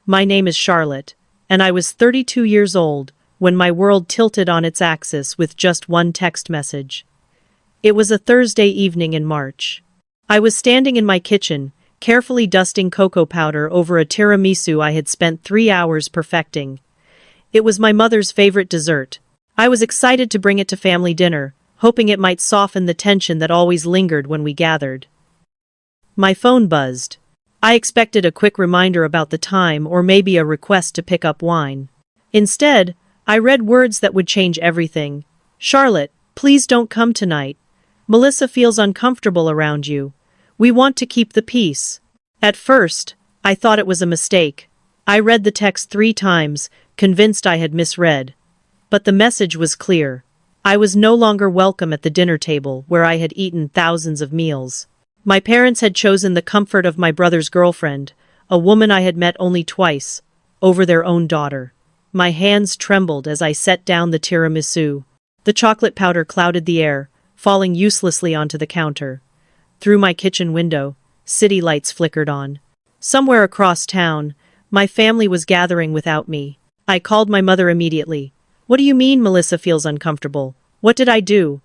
My name is Charlotte, and I was 32 years old when my world tilted on its axis with just one text message. It was a Thursday evening in March. I was standing in my kitchen, carefully dusting cocoa powder over a tiramisu I had spent 3 hours perfecting. It was my mother's favorite dessert. I was excited to bring it to family dinner, hoping it might soften the tension that always lingered when we gathered. My phone buzzed. I expected a quick reminder about the time or maybe a request to pick up wine. Instead, I read words that would change everything. "Charlotte, please don't come tonight. Melissa feels uncomfortable around you. We want to keep the peace." At first, I thought it was a mistake. I read the text 3 times, convinced I had misread. But the message was clear. I was no longer welcome at the dinner table where I had eaten thousands of meals. My parents had chosen the comfort of my brother's girlfriend, a woman I had met only twice, over their own daughter. My hands trembled as I set down the tiramisu. The chocolate powder clouded the air, falling uselessly onto the counter. Through my kitchen window, city lights flickered on. Somewhere across town, my family was gathering without me. I called my mother immediately. "What do you mean Melissa feels uncomfortable? What did I do?"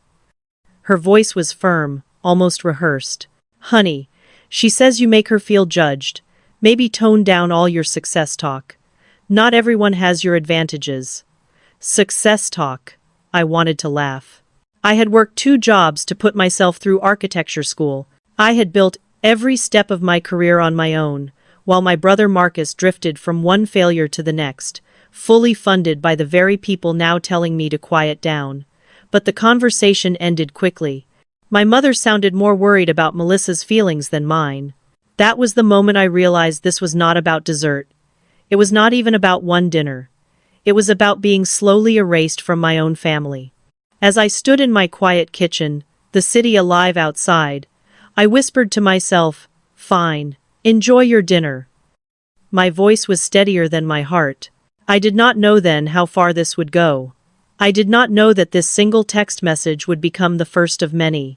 Her voice was firm, almost rehearsed. "Honey, she says you make her feel judged. Maybe tone down all your success talk. Not everyone has your advantages." Success talk. I wanted to laugh. I had worked 2 jobs to put myself through architecture school. I had built every step of my career on my own, while my brother Marcus drifted from one failure to the next, fully funded by the very people now telling me to quiet down. But the conversation ended quickly. My mother sounded more worried about Melissa's feelings than mine. That was the moment I realized this was not about dessert. It was not even about one dinner. It was about being slowly erased from my own family. As I stood in my quiet kitchen, the city alive outside, I whispered to myself, "Fine, enjoy your dinner." My voice was steadier than my heart. I did not know then how far this would go. I did not know that this single text message would become the first of many.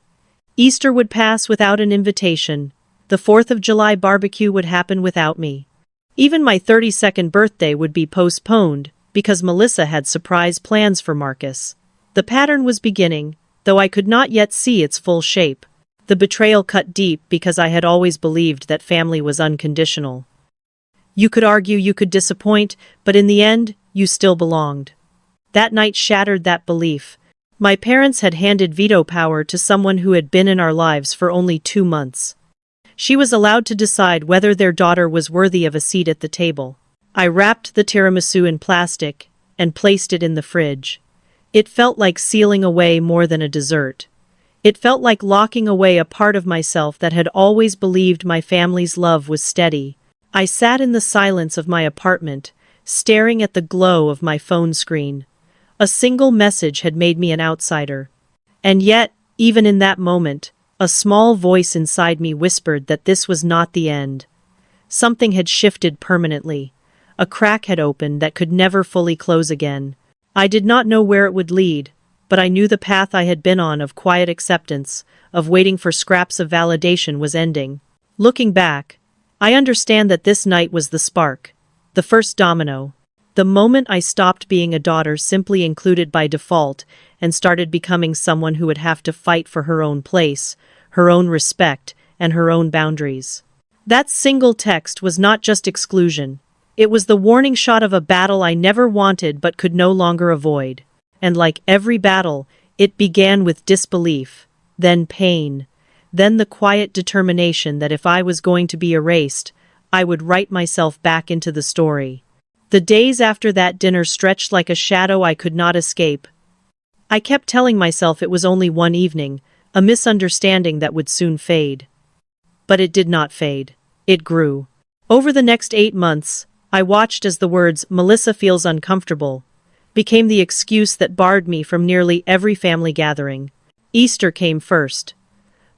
Easter would pass without an invitation. The 4th of July barbecue would happen without me. Even my 32nd birthday would be postponed because Melissa had surprise plans for Marcus. The pattern was beginning, though I could not yet see its full shape. The betrayal cut deep because I had always believed that family was unconditional. You could argue, you could disappoint, but in the end, you still belonged. That night shattered that belief. My parents had handed veto power to someone who had been in our lives for only 2 months. She was allowed to decide whether their daughter was worthy of a seat at the table. I wrapped the tiramisu in plastic and placed it in the fridge. It felt like sealing away more than a dessert. It felt like locking away a part of myself that had always believed my family's love was steady. I sat in the silence of my apartment, staring at the glow of my phone screen. A single message had made me an outsider. And yet, even in that moment, a small voice inside me whispered that this was not the end. Something had shifted permanently. A crack had opened that could never fully close again. I did not know where it would lead, but I knew the path I had been on of quiet acceptance, of waiting for scraps of validation, was ending. Looking back, I understand that this night was the spark, the first domino. The moment I stopped being a daughter simply included by default and started becoming someone who would have to fight for her own place, her own respect, and her own boundaries. That single text was not just exclusion. It was the warning shot of a battle I never wanted but could no longer avoid. And like every battle, it began with disbelief, then pain, then the quiet determination that if I was going to be erased, I would write myself back into the story. The days after that dinner stretched like a shadow I could not escape. I kept telling myself it was only one evening, a misunderstanding that would soon fade. But it did not fade. It grew. Over the next 8 months, I watched as the words "Melissa feels uncomfortable" became the excuse that barred me from nearly every family gathering. Easter came first.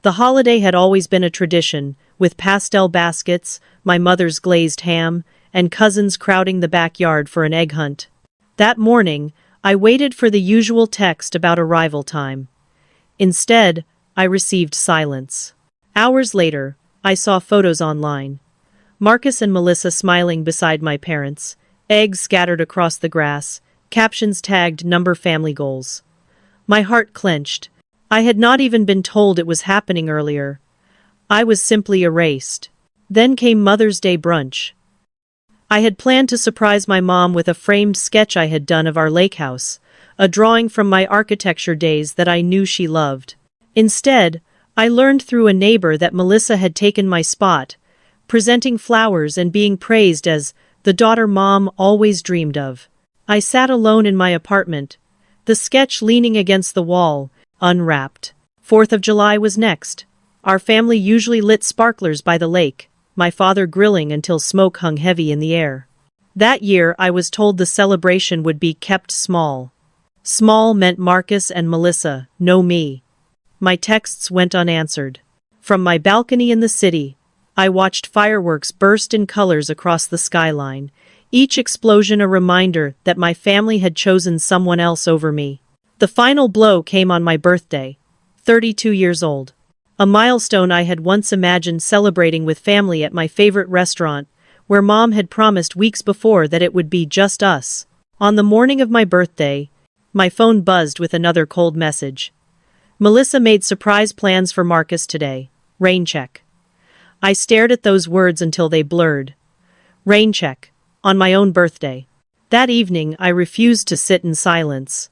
The holiday had always been a tradition, with pastel baskets, my mother's glazed ham, and cousins crowding the backyard for an egg hunt. That morning, I waited for the usual text about arrival time. Instead, I received silence. Hours later, I saw photos online. Marcus and Melissa smiling beside my parents, eggs scattered across the grass, captions tagged number family goals. My heart clenched. I had not even been told it was happening earlier. I was simply erased. Then came Mother's Day brunch. I had planned to surprise my mom with a framed sketch I had done of our lake house, a drawing from my architecture days that I knew she loved. Instead, I learned through a neighbor that Melissa had taken my spot, presenting flowers and being praised as the daughter Mom always dreamed of. I sat alone in my apartment, the sketch leaning against the wall, unwrapped. 4th of July was next. Our family usually lit sparklers by the lake, my father grilling until smoke hung heavy in the air. That year I was told the celebration would be kept small. Small meant Marcus and Melissa, no me. My texts went unanswered. From my balcony in the city, I watched fireworks burst in colors across the skyline, each explosion a reminder that my family had chosen someone else over me. The final blow came on my birthday, 32 years old. A milestone I had once imagined celebrating with family at my favorite restaurant, where Mom had promised weeks before that it would be just us. On the morning of my birthday, my phone buzzed with another cold message. Melissa made surprise plans for Marcus today. Rain check. I stared at those words until they blurred. Rain check. On my own birthday. That evening I refused to sit in silence.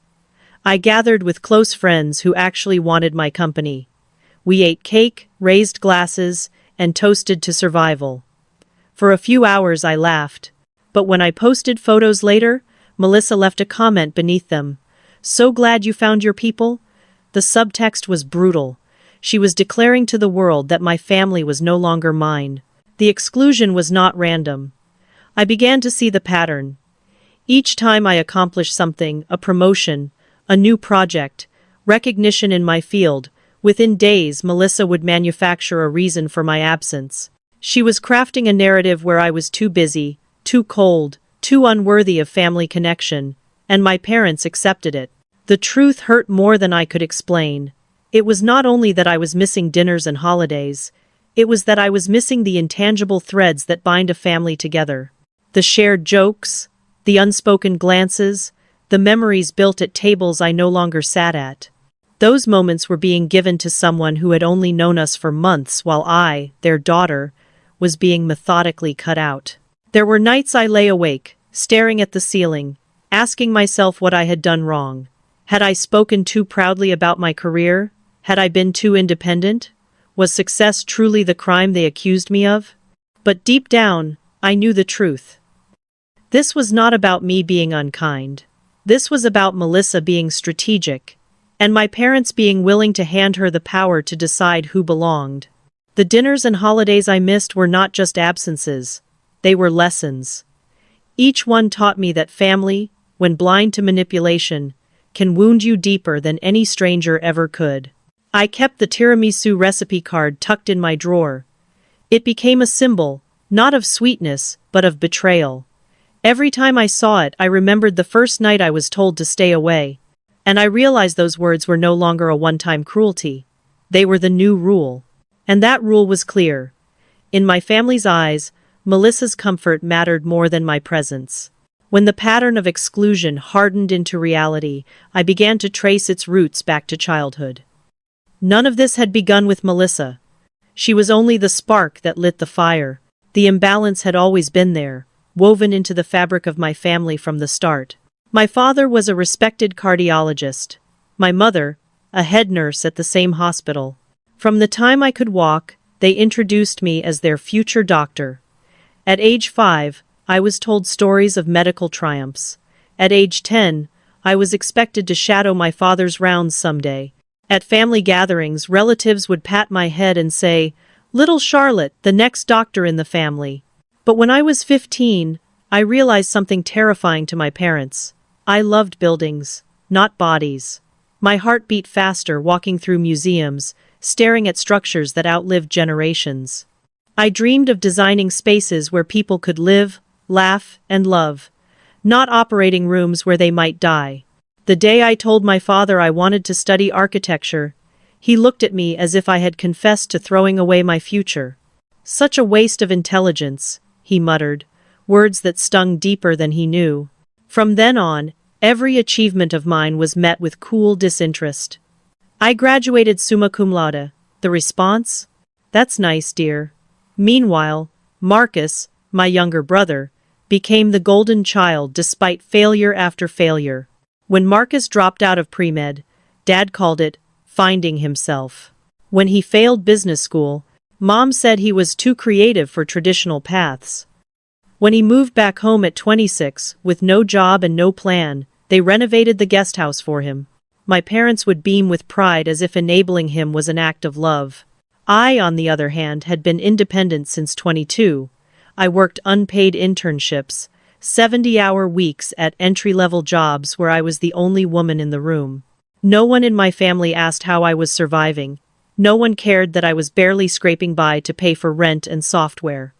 I gathered with close friends who actually wanted my company. We ate cake, raised glasses, and toasted to survival. For a few hours I laughed, but when I posted photos later, Melissa left a comment beneath them. So glad you found your people? The subtext was brutal. She was declaring to the world that my family was no longer mine. The exclusion was not random. I began to see the pattern. Each time I accomplished something, a promotion, a new project, recognition in my field, within days Melissa would manufacture a reason for my absence. She was crafting a narrative where I was too busy, too cold, too unworthy of family connection, and my parents accepted it. The truth hurt more than I could explain. It was not only that I was missing dinners and holidays, it was that I was missing the intangible threads that bind a family together. The shared jokes, the unspoken glances, the memories built at tables I no longer sat at. Those moments were being given to someone who had only known us for months while I, their daughter, was being methodically cut out. There were nights I lay awake, staring at the ceiling, asking myself what I had done wrong. Had I spoken too proudly about my career? Had I been too independent? Was success truly the crime they accused me of? But deep down, I knew the truth. This was not about me being unkind. This was about Melissa being strategic, and my parents being willing to hand her the power to decide who belonged. The dinners and holidays I missed were not just absences, they were lessons. Each one taught me that family, when blind to manipulation, can wound you deeper than any stranger ever could. I kept the tiramisu recipe card tucked in my drawer. It became a symbol, not of sweetness, but of betrayal. Every time I saw it, I remembered the first night I was told to stay away. And I realized those words were no longer a one-time cruelty. They were the new rule. And that rule was clear. In my family's eyes, Melissa's comfort mattered more than my presence. When the pattern of exclusion hardened into reality, I began to trace its roots back to childhood. None of this had begun with Melissa. She was only the spark that lit the fire. The imbalance had always been there, woven into the fabric of my family from the start. My father was a respected cardiologist. My mother, a head nurse at the same hospital. From the time I could walk, they introduced me as their future doctor. At age 5, I was told stories of medical triumphs. At age 10, I was expected to shadow my father's rounds someday. At family gatherings, relatives would pat my head and say, "Little Charlotte, the next doctor in the family." But when I was 15, I realized something terrifying to my parents. I loved buildings, not bodies. My heart beat faster walking through museums, staring at structures that outlived generations. I dreamed of designing spaces where people could live, laugh, and love, not operating rooms where they might die. The day I told my father I wanted to study architecture, he looked at me as if I had confessed to throwing away my future. Such a waste of intelligence, he muttered, words that stung deeper than he knew. From then on, every achievement of mine was met with cool disinterest. I graduated summa cum laude. The response? That's nice, dear. Meanwhile, Marcus, my younger brother, became the golden child despite failure after failure. When Marcus dropped out of pre-med, Dad called it finding himself. When he failed business school, Mom said he was too creative for traditional paths. When he moved back home at 26, with no job and no plan, they renovated the guest house for him. My parents would beam with pride as if enabling him was an act of love. I, on the other hand, had been independent since 22. I worked unpaid internships, 70-hour weeks at entry-level jobs where I was the only woman in the room. No one in my family asked how I was surviving. No one cared that I was barely scraping by to pay for rent and software.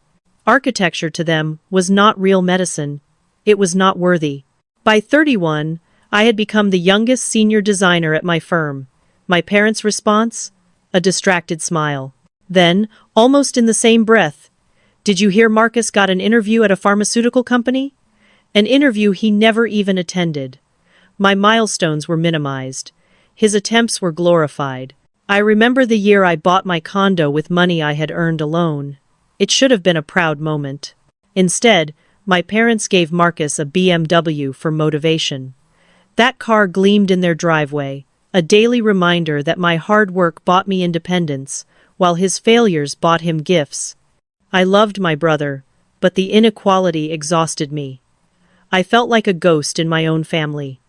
Architecture to them was not real medicine. It was not worthy. By 31, I had become the youngest senior designer at my firm. My parents' response? A distracted smile. Then, almost in the same breath, did you hear Marcus got an interview at a pharmaceutical company? An interview he never even attended. My milestones were minimized. His attempts were glorified. I remember the year I bought my condo with money I had earned alone. It should have been a proud moment. Instead, my parents gave Marcus a BMW for motivation. That car gleamed in their driveway, a daily reminder that my hard work bought me independence, while his failures bought him gifts. I loved my brother, but the inequality exhausted me. I felt like a ghost in my own family.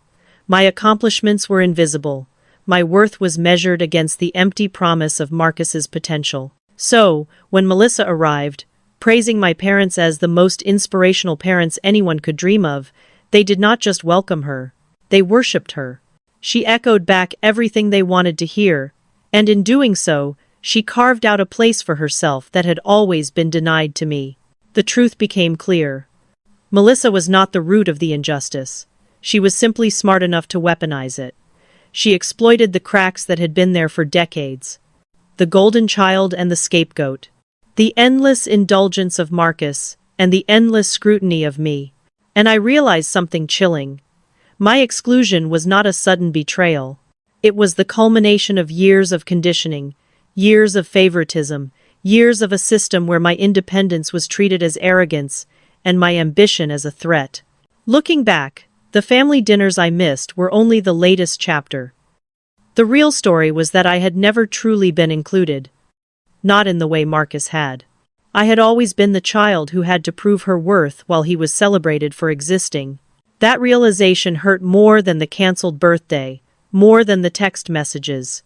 My accomplishments were invisible. My worth was measured against the empty promise of Marcus's potential. So, when Melissa arrived, praising my parents as the most inspirational parents anyone could dream of, they did not just welcome her. They worshipped her. She echoed back everything they wanted to hear, and in doing so, she carved out a place for herself that had always been denied to me. The truth became clear. Melissa was not the root of the injustice. She was simply smart enough to weaponize it. She exploited the cracks that had been there for decades. The golden child and the scapegoat. The endless indulgence of Marcus, and the endless scrutiny of me. And I realized something chilling. My exclusion was not a sudden betrayal. It was the culmination of years of conditioning, years of favoritism, years of a system where my independence was treated as arrogance, and my ambition as a threat. Looking back, the family dinners I missed were only the latest chapter. The real story was that I had never truly been included. Not in the way Marcus had. I had always been the child who had to prove her worth while he was celebrated for existing. That realization hurt more than the canceled birthday, more than the text messages.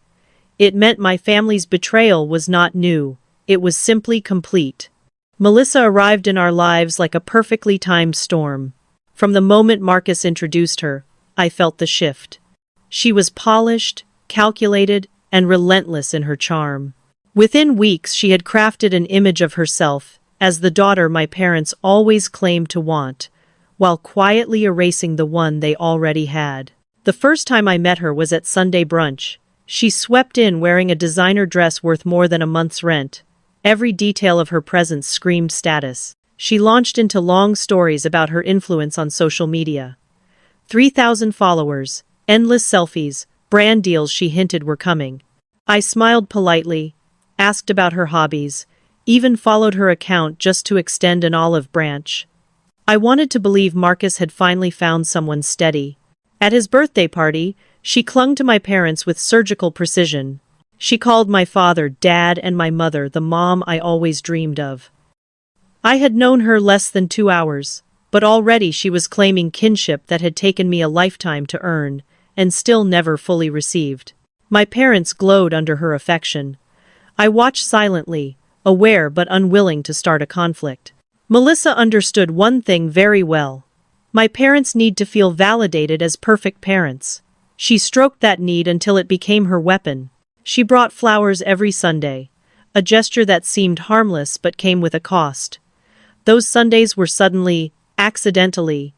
It meant my family's betrayal was not new, it was simply complete. Melissa arrived in our lives like a perfectly timed storm. From the moment Marcus introduced her, I felt the shift. She was polished, calculated, and relentless in her charm. Within weeks she had crafted an image of herself as the daughter my parents always claimed to want, while quietly erasing the one they already had. The first time I met her was at Sunday brunch. She swept in wearing a designer dress worth more than a month's rent. Every detail of her presence screamed status. She launched into long stories about her influence on social media. 3,000 followers, endless selfies, brand deals she hinted were coming. I smiled politely, asked about her hobbies, even followed her account just to extend an olive branch. I wanted to believe Marcus had finally found someone steady. At his birthday party, she clung to my parents with surgical precision. She called my father Dad and my mother the mom I always dreamed of. I had known her less than 2 hours, but already she was claiming kinship that had taken me a lifetime to earn, and still never fully received. My parents glowed under her affection. I watched silently, aware but unwilling to start a conflict. Melissa understood one thing very well. My parents need to feel validated as perfect parents. She stroked that need until it became her weapon. She brought flowers every Sunday, a gesture that seemed harmless but came with a cost. Those Sundays were suddenly, accidentally,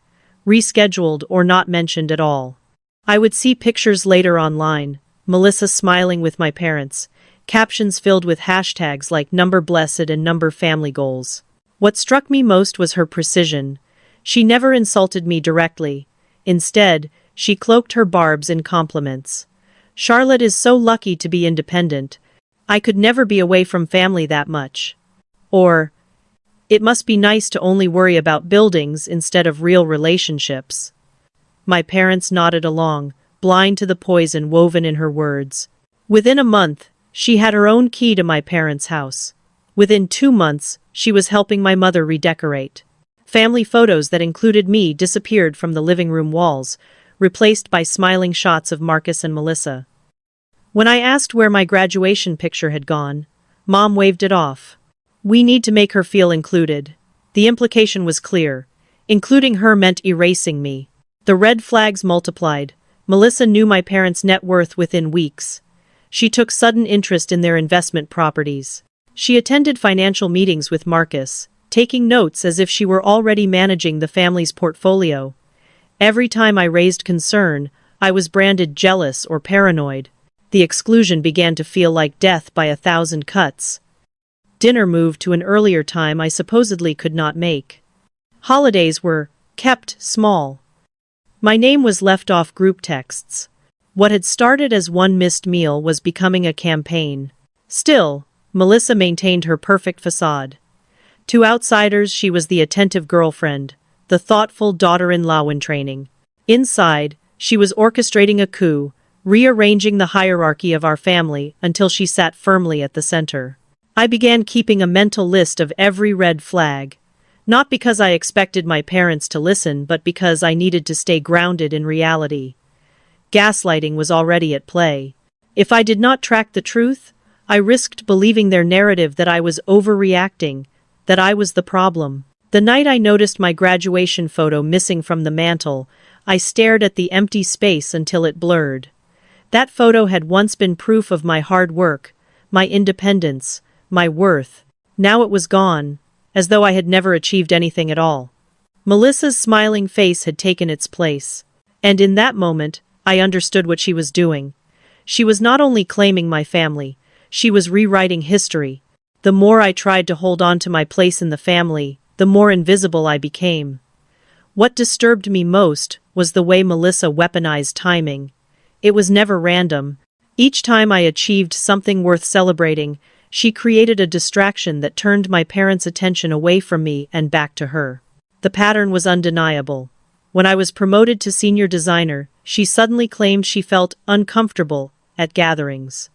rescheduled or not mentioned at all. I would see pictures later online, Melissa smiling with my parents, captions filled with hashtags like #blessed and #family goals. What struck me most was her precision. She never insulted me directly. Instead, she cloaked her barbs in compliments. "Charlotte is so lucky to be independent. I could never be away from family that much." Or, "It must be nice to only worry about buildings instead of real relationships." My parents nodded along, blind to the poison woven in her words. Within a month, she had her own key to my parents' house. Within 2 months, she was helping my mother redecorate. Family photos that included me disappeared from the living room walls, replaced by smiling shots of Marcus and Melissa. When I asked where my graduation picture had gone, Mom waved it off. "We need to make her feel included." The implication was clear. Including her meant erasing me. The red flags multiplied. Melissa knew my parents' net worth within weeks. She took sudden interest in their investment properties. She attended financial meetings with Marcus, taking notes as if she were already managing the family's portfolio. Every time I raised concern, I was branded jealous or paranoid. The exclusion began to feel like death by 1,000 cuts. Dinner moved to an earlier time I supposedly could not make. Holidays were kept small. My name was left off group texts. What had started as one missed meal was becoming a campaign. Still, Melissa maintained her perfect facade. To outsiders, she was the attentive girlfriend, the thoughtful daughter-in-law in training. Inside, she was orchestrating a coup, rearranging the hierarchy of our family until she sat firmly at the center. I began keeping a mental list of every red flag. Not because I expected my parents to listen, but because I needed to stay grounded in reality. Gaslighting was already at play. If I did not track the truth, I risked believing their narrative that I was overreacting, that I was the problem. The night I noticed my graduation photo missing from the mantle, I stared at the empty space until it blurred. That photo had once been proof of my hard work, my independence, my worth. Now it was gone, as though I had never achieved anything at all. Melissa's smiling face had taken its place. And in that moment, I understood what she was doing. She was not only claiming my family, she was rewriting history. The more I tried to hold on to my place in the family, the more invisible I became. What disturbed me most was the way Melissa weaponized timing. It was never random. Each time I achieved something worth celebrating, she created a distraction that turned my parents' attention away from me and back to her. The pattern was undeniable. When I was promoted to senior designer, she suddenly claimed she felt uncomfortable at gatherings.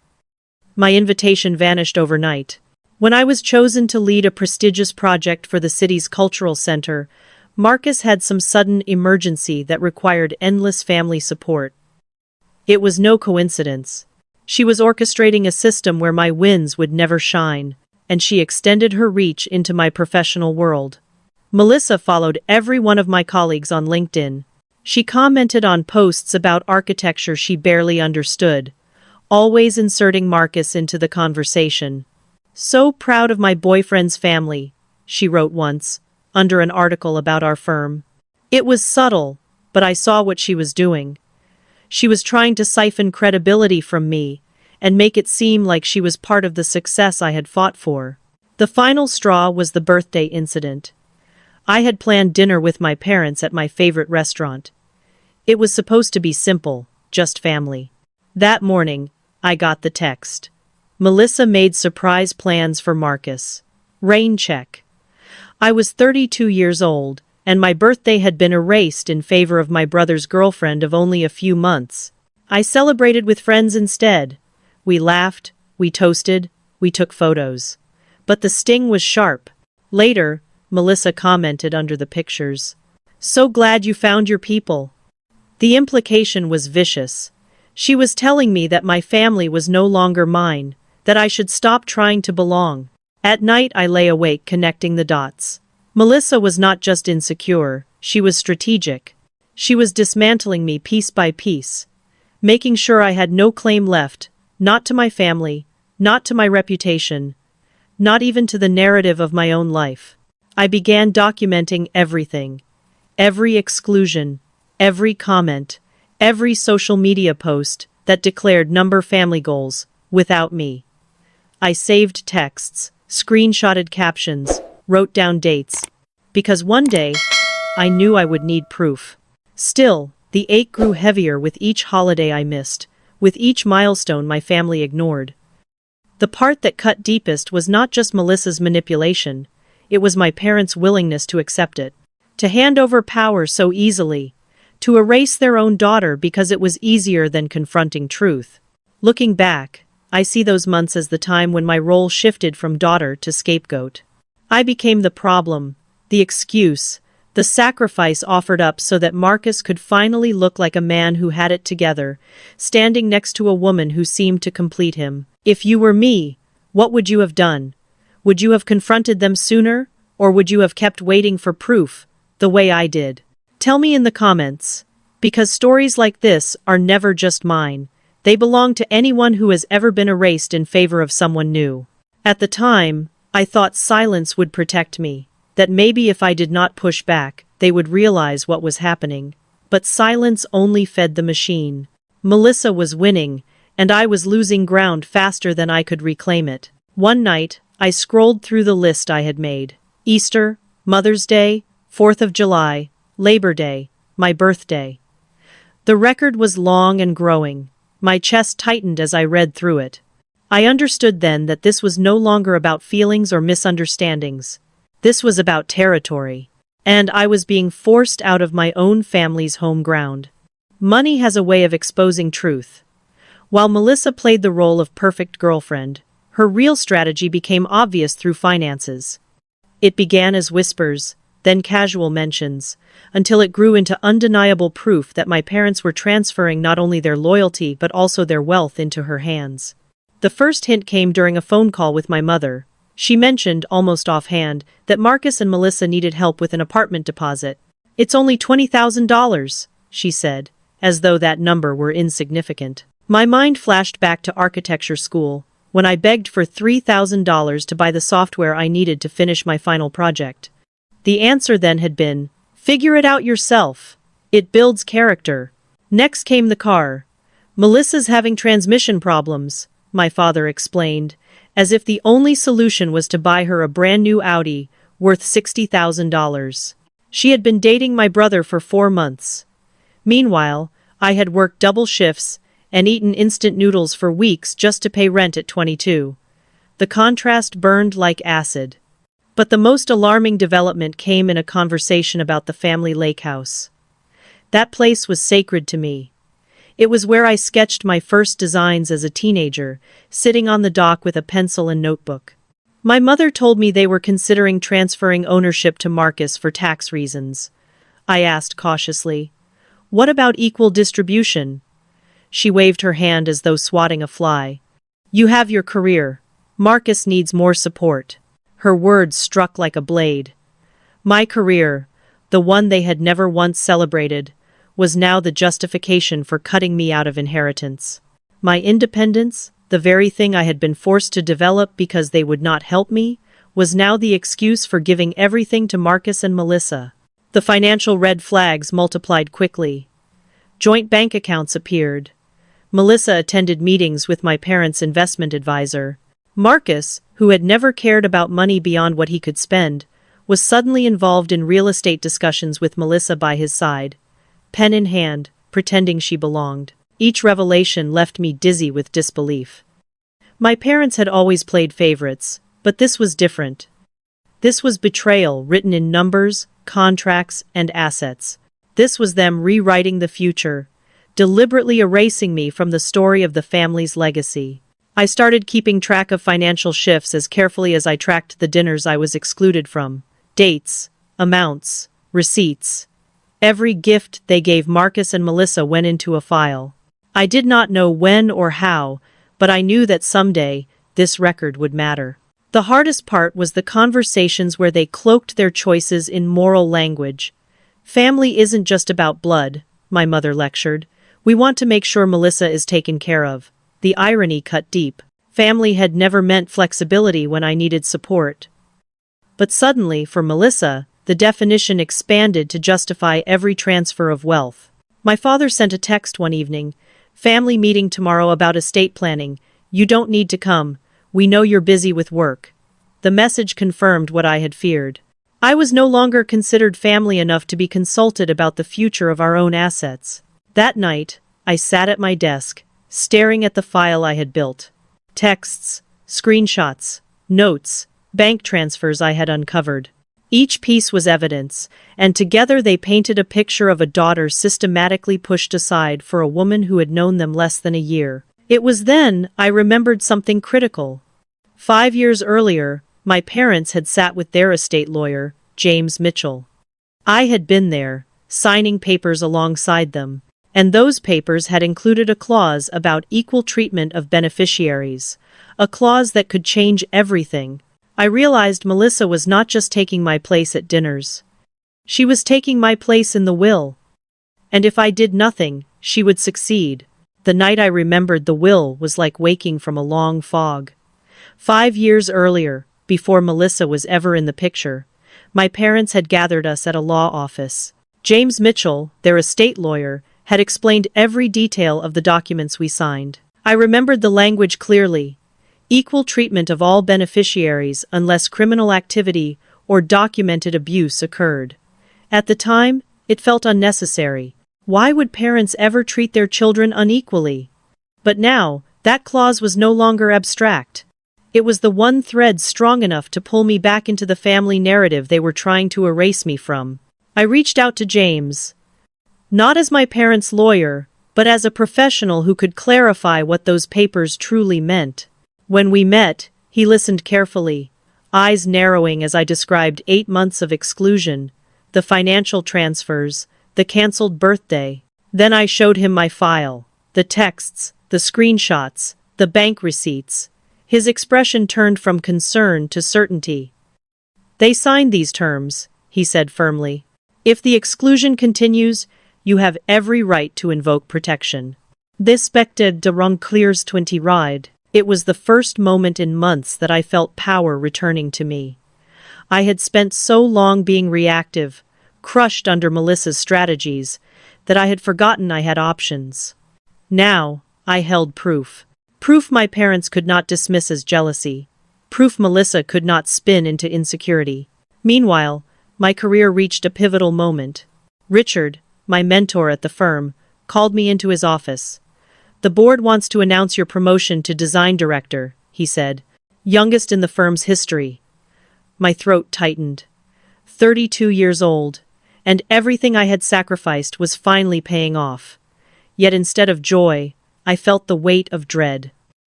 My invitation vanished overnight. When I was chosen to lead a prestigious project for the city's cultural center, Marcus had some sudden emergency that required endless family support. It was no coincidence. She was orchestrating a system where my wins would never shine, and she extended her reach into my professional world. Melissa followed every one of my colleagues on LinkedIn. She commented on posts about architecture she barely understood, always inserting Marcus into the conversation. "So proud of my boyfriend's family," she wrote once, under an article about our firm. It was subtle, but I saw what she was doing. She was trying to siphon credibility from me and make it seem like she was part of the success I had fought for. The final straw was the birthday incident. I had planned dinner with my parents at my favorite restaurant. It was supposed to be simple, just family. That morning, I got the text. Melissa made surprise plans for Marcus. Rain check. I was 32 years old, and my birthday had been erased in favor of my brother's girlfriend of only a few months. I celebrated with friends instead. We laughed, we toasted, we took photos. But the sting was sharp. Later, Melissa commented under the pictures. "So glad you found your people." The implication was vicious. She was telling me that my family was no longer mine, that I should stop trying to belong. At night I lay awake connecting the dots. Melissa was not just insecure, she was strategic. She was dismantling me piece by piece, making sure I had no claim left, not to my family, not to my reputation, not even to the narrative of my own life. I began documenting everything. Every exclusion, every comment, every social media post that declared number family goals, without me. I saved texts, screenshotted captions, wrote down dates. Because one day, I knew I would need proof. Still, the ache grew heavier with each holiday I missed, with each milestone my family ignored. The part that cut deepest was not just Melissa's manipulation, it was my parents' willingness to accept it. To hand over power so easily. To erase their own daughter because it was easier than confronting truth. Looking back, I see those months as the time when my role shifted from daughter to scapegoat. I became the problem, the excuse, the sacrifice offered up so that Marcus could finally look like a man who had it together, standing next to a woman who seemed to complete him. If you were me, what would you have done? Would you have confronted them sooner, or would you have kept waiting for proof, the way I did? Tell me in the comments. Because stories like this are never just mine. They belong to anyone who has ever been erased in favor of someone new. At the time, I thought silence would protect me, that maybe if I did not push back, they would realize what was happening. But silence only fed the machine. Melissa was winning, and I was losing ground faster than I could reclaim it. One night, I scrolled through the list I had made. Easter, Mother's Day, 4th of July, Labor Day, my birthday. The record was long and growing. My chest tightened as I read through it. I understood then that this was no longer about feelings or misunderstandings. This was about territory. And I was being forced out of my own family's home ground. Money has a way of exposing truth. While Melissa played the role of perfect girlfriend, her real strategy became obvious through finances. It began as whispers, then casual mentions, until it grew into undeniable proof that my parents were transferring not only their loyalty but also their wealth into her hands. The first hint came during a phone call with my mother. She mentioned, almost offhand, that Marcus and Melissa needed help with an apartment deposit. "It's only $20,000, she said, as though that number were insignificant. My mind flashed back to architecture school, when I begged for $3,000 to buy the software I needed to finish my final project. The answer then had been, "Figure it out yourself. It builds character." Next came the car. "Melissa's having transmission problems," my father explained, as if the only solution was to buy her a brand new Audi, worth $60,000. She had been dating my brother for 4 months. Meanwhile, I had worked double shifts and eaten instant noodles for weeks just to pay rent at 22. The contrast burned like acid. But the most alarming development came in a conversation about the family lake house. That place was sacred to me. It was where I sketched my first designs as a teenager, sitting on the dock with a pencil and notebook. My mother told me they were considering transferring ownership to Marcus for tax reasons. I asked cautiously, "What about equal distribution?" She waved her hand as though swatting a fly. "You have your career. Marcus needs more support." Her words struck like a blade. My career, the one they had never once celebrated, was now the justification for cutting me out of inheritance. My independence, the very thing I had been forced to develop because they would not help me, was now the excuse for giving everything to Marcus and Melissa. The financial red flags multiplied quickly. Joint bank accounts appeared. Melissa attended meetings with my parents' investment advisor. Marcus, who had never cared about money beyond what he could spend, was suddenly involved in real estate discussions with Melissa by his side, pen in hand, pretending she belonged. Each revelation left me dizzy with disbelief. My parents had always played favorites, but this was different. This was betrayal written in numbers, contracts, and assets. This was them rewriting the future, deliberately erasing me from the story of the family's legacy. I started keeping track of financial shifts as carefully as I tracked the dinners I was excluded from. Dates, amounts, receipts. Every gift they gave Marcus and Melissa went into a file. I did not know when or how, but I knew that someday, this record would matter. The hardest part was the conversations where they cloaked their choices in moral language. "Family isn't just about blood," my mother lectured. "We want to make sure Melissa is taken care of." The irony cut deep. Family had never meant flexibility when I needed support. But suddenly, for Melissa, the definition expanded to justify every transfer of wealth. My father sent a text one evening, "Family meeting tomorrow about estate planning. You don't need to come. We know you're busy with work." the message confirmed what I had feared. I was no longer considered family enough to be consulted about the future of our own assets. That night, I sat at my desk, staring at the file I had built. Texts, screenshots, notes, bank transfers I had uncovered. Each piece was evidence, and together they painted a picture of a daughter systematically pushed aside for a woman who had known them less than a year. It was then I remembered something critical. 5 years earlier, my parents had sat with their estate lawyer, James Mitchell. I had been there, signing papers alongside them, and those papers had included a clause about equal treatment of beneficiaries, a clause that could change everything. I realized Melissa was not just taking my place at dinners. She was taking my place in the will. And if I did nothing, she would succeed. The night I remembered the will was like waking from a long fog. 5 years earlier, before Melissa was ever in the picture, my parents had gathered us at a law office. James Mitchell, their estate lawyer, had explained every detail of the documents we signed. I remembered the language clearly. Equal treatment of all beneficiaries unless criminal activity or documented abuse occurred. At the time, it felt unnecessary. Why would parents ever treat their children unequally? But now, that clause was no longer abstract. It was the one thread strong enough to pull me back into the family narrative they were trying to erase me from. I reached out to James. Not as my parents' lawyer, but as a professional who could clarify what those papers truly meant. When we met, he listened carefully, eyes narrowing as I described 8 months of exclusion, the financial transfers, the cancelled birthday. Then I showed him my file, the texts, the screenshots, the bank receipts. His expression turned from concern to certainty. "They signed these terms," he said firmly. "If the exclusion continues, you have every right to invoke protection." This spected de Ronclier's 20 ride. It was the first moment in months that I felt power returning to me. I had spent so long being reactive, crushed under Melissa's strategies, that I had forgotten I had options. Now, I held proof. Proof my parents could not dismiss as jealousy. Proof Melissa could not spin into insecurity. Meanwhile, my career reached a pivotal moment. Richard, my mentor at the firm, called me into his office. "The board wants to announce your promotion to design director," he said. "Youngest in the firm's history." My throat tightened. 32 years old, and everything I had sacrificed was finally paying off. Yet instead of joy, I felt the weight of dread.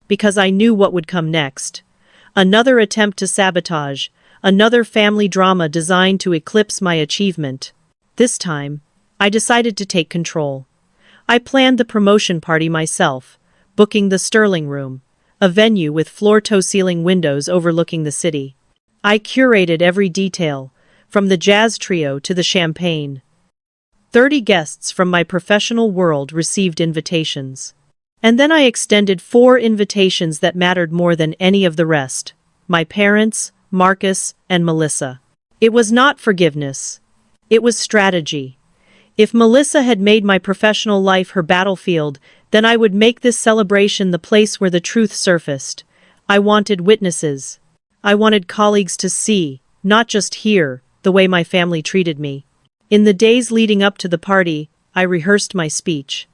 Because I knew what would come next. Another attempt to sabotage, another family drama designed to eclipse my achievement. This time, I decided to take control. I planned the promotion party myself, booking the Sterling Room, a venue with floor-to-ceiling windows overlooking the city. I curated every detail, from the jazz trio to the champagne. 30 guests from my professional world received invitations. And then I extended 4 invitations that mattered more than any of the rest: my parents, Marcus, and Melissa. It was not forgiveness. It was strategy. If Melissa had made my professional life her battlefield, then I would make this celebration the place where the truth surfaced. I wanted witnesses. I wanted colleagues to see, not just hear, the way my family treated me. In the days leading up to the party, I rehearsed my speech.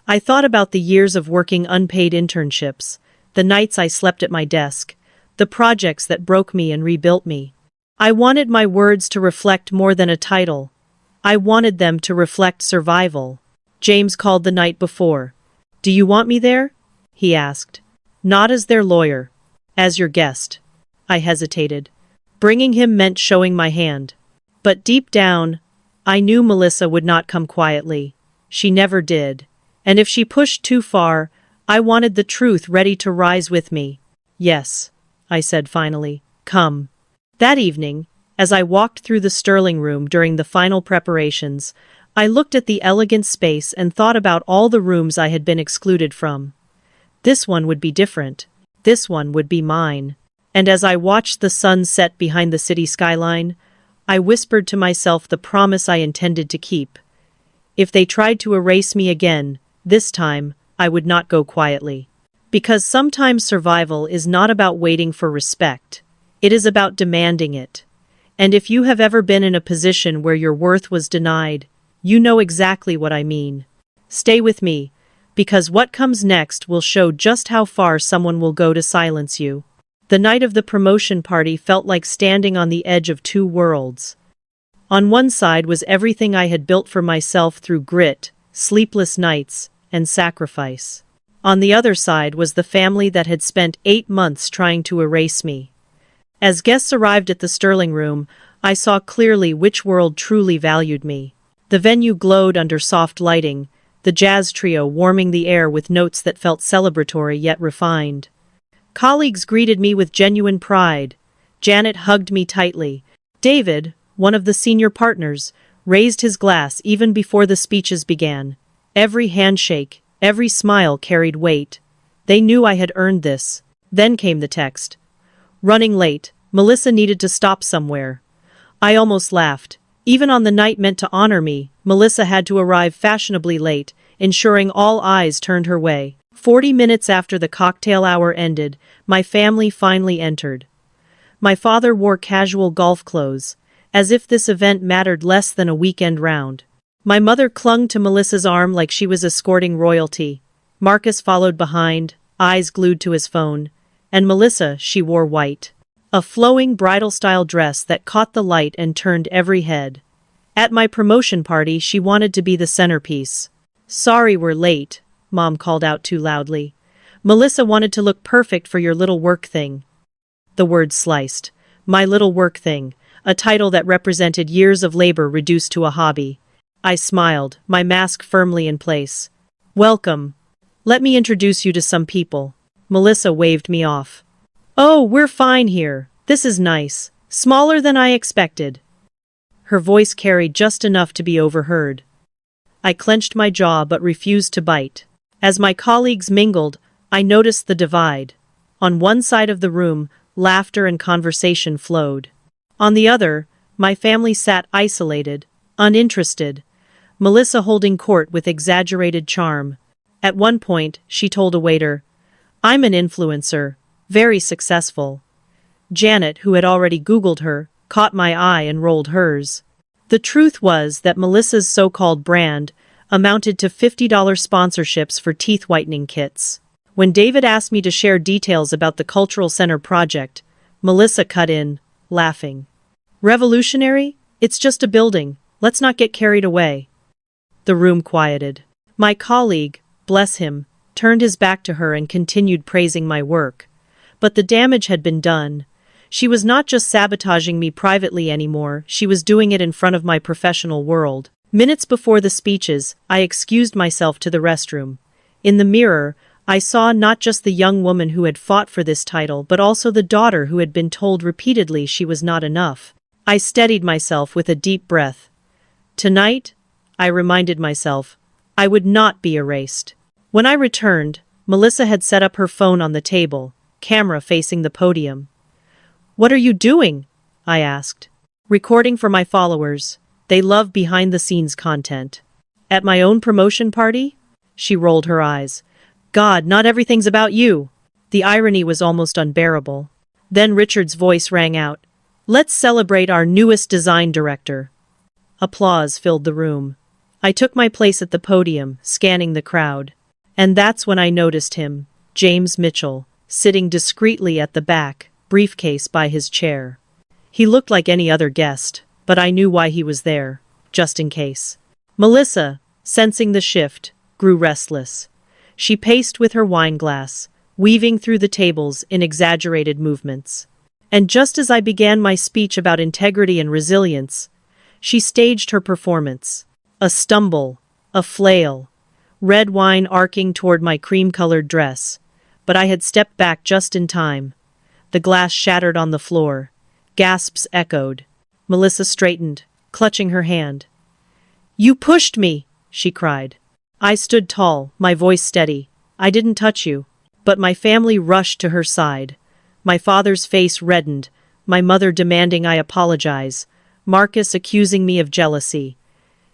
I thought about the years of working unpaid internships, the nights I slept at my desk, the projects that broke me and rebuilt me. I wanted my words to reflect more than a title. I wanted them to reflect survival. James called the night before. "Do you want me there?" he asked. "Not as their lawyer. As your guest." I hesitated. Bringing him meant showing my hand. But deep down, I knew Melissa would not come quietly. She never did. And if she pushed too far, I wanted the truth ready to rise with me. "Yes," I said finally. "Come." That evening, as I walked through the Sterling Room during the final preparations, I looked at the elegant space and thought about all the rooms I had been excluded from. This one would be different. This one would be mine. And as I watched the sun set behind the city skyline, I whispered to myself the promise I intended to keep. If they tried to erase me again, this time, I would not go quietly. Because sometimes survival is not about waiting for respect. It is about demanding it. And if you have ever been in a position where your worth was denied, you know exactly what I mean. Stay with me, because what comes next will show just how far someone will go to silence you. The night of the promotion party felt like standing on the edge of two worlds. On one side was everything I had built for myself through grit, sleepless nights, and sacrifice. On the other side was the family that had spent 8 months trying to erase me. As guests arrived at the Sterling Room, I saw clearly which world truly valued me. The venue glowed under soft lighting, the jazz trio warming the air with notes that felt celebratory yet refined. Colleagues greeted me with genuine pride. Janet hugged me tightly. David, one of the senior partners, raised his glass even before the speeches began. Every handshake, every smile carried weight. They knew I had earned this. Then came the text. Running late, Melissa needed to stop somewhere. I almost laughed. Even on the night meant to honor me, Melissa had to arrive fashionably late, ensuring all eyes turned her way. 40 minutes after the cocktail hour ended, my family finally entered. My father wore casual golf clothes, as if this event mattered less than a weekend round. My mother clung to Melissa's arm like she was escorting royalty. Marcus followed behind, eyes glued to his phone. And Melissa, she wore white. A flowing bridal-style dress that caught the light and turned every head. At my promotion party, she wanted to be the centerpiece. Sorry we're late, Mom called out too loudly. Melissa wanted to look perfect for your little work thing. The word sliced. My little work thing, a title that represented years of labor reduced to a hobby. I smiled, my mask firmly in place. Welcome. Let me introduce you to some people. Melissa waved me off. Oh, we're fine here. This is nice. Smaller than I expected. Her voice carried just enough to be overheard. I clenched my jaw but refused to bite. As my colleagues mingled, I noticed the divide. On one side of the room, laughter and conversation flowed. On the other, my family sat isolated, uninterested. Melissa holding court with exaggerated charm. At one point, she told a waiter, I'm an influencer, very successful. Janet, who had already Googled her, caught my eye and rolled hers. The truth was that Melissa's so-called brand amounted to $50 sponsorships for teeth whitening kits. When David asked me to share details about the Cultural Center project, Melissa cut in, laughing. Revolutionary? It's just a building. Let's not get carried away. The room quieted. My colleague, bless him, turned his back to her and continued praising my work. But the damage had been done. She was not just sabotaging me privately anymore, she was doing it in front of my professional world. Minutes before the speeches, I excused myself to the restroom. In the mirror, I saw not just the young woman who had fought for this title but also the daughter who had been told repeatedly she was not enough. I steadied myself with a deep breath. Tonight, I reminded myself, I would not be erased. When I returned, Melissa had set up her phone on the table, camera facing the podium. What are you doing? I asked. Recording for my followers. They love behind-the-scenes content. At my own promotion party? She rolled her eyes. God, not everything's about you. The irony was almost unbearable. Then Richard's voice rang out. Let's celebrate our newest design director. Applause filled the room. I took my place at the podium, scanning the crowd. And that's when I noticed him, James Mitchell, sitting discreetly at the back, briefcase by his chair. He looked like any other guest, but I knew why he was there, just in case. Melissa, sensing the shift, grew restless. She paced with her wine glass, weaving through the tables in exaggerated movements. And just as I began my speech about integrity and resilience, she staged her performance. A stumble, a flail, red wine arcing toward my cream-colored dress. But I had stepped back just in time. The glass shattered on the floor. Gasps echoed. Melissa straightened, clutching her hand. You pushed me, she cried. I stood tall, my voice steady. I didn't touch you. But my family rushed to her side. My father's face reddened, my mother demanding I apologize, Marcus accusing me of jealousy.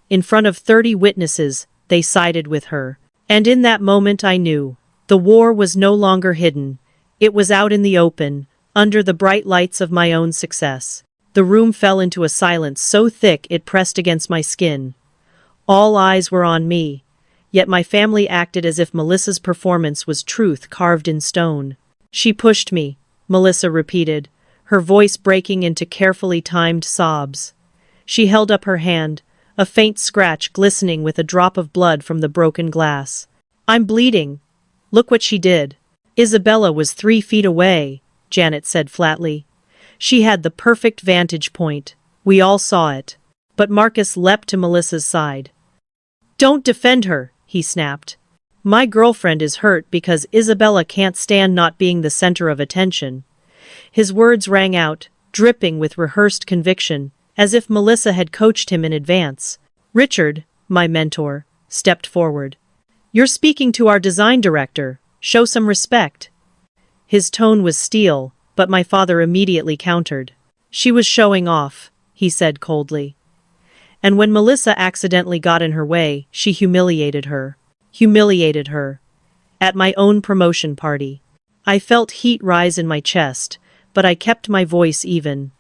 In front of 30 witnesses, they sided with her. And in that moment I knew. The war was no longer hidden. It was out in the open, under the bright lights of my own success. The room fell into a silence so thick it pressed against my skin. All eyes were on me, yet my family acted as if Melissa's performance was truth carved in stone. She pushed me, Melissa repeated, her voice breaking into carefully timed sobs. She held up her hand, a faint scratch glistening with a drop of blood from the broken glass. I'm bleeding. Look what she did. Isabella was 3 feet away, Janet said flatly. She had the perfect vantage point. We all saw it. But Marcus leapt to Melissa's side. Don't defend her, he snapped. My girlfriend is hurt because Isabella can't stand not being the center of attention. His words rang out, dripping with rehearsed conviction, as if Melissa had coached him in advance. Richard, my mentor, stepped forward. You're speaking to our design director. Show some respect. His tone was steel, but my father immediately countered. She was showing off, he said coldly. And when Melissa accidentally got in her way, she humiliated her. Humiliated her. At my own promotion party. I felt heat rise in my chest, but I kept my voice even.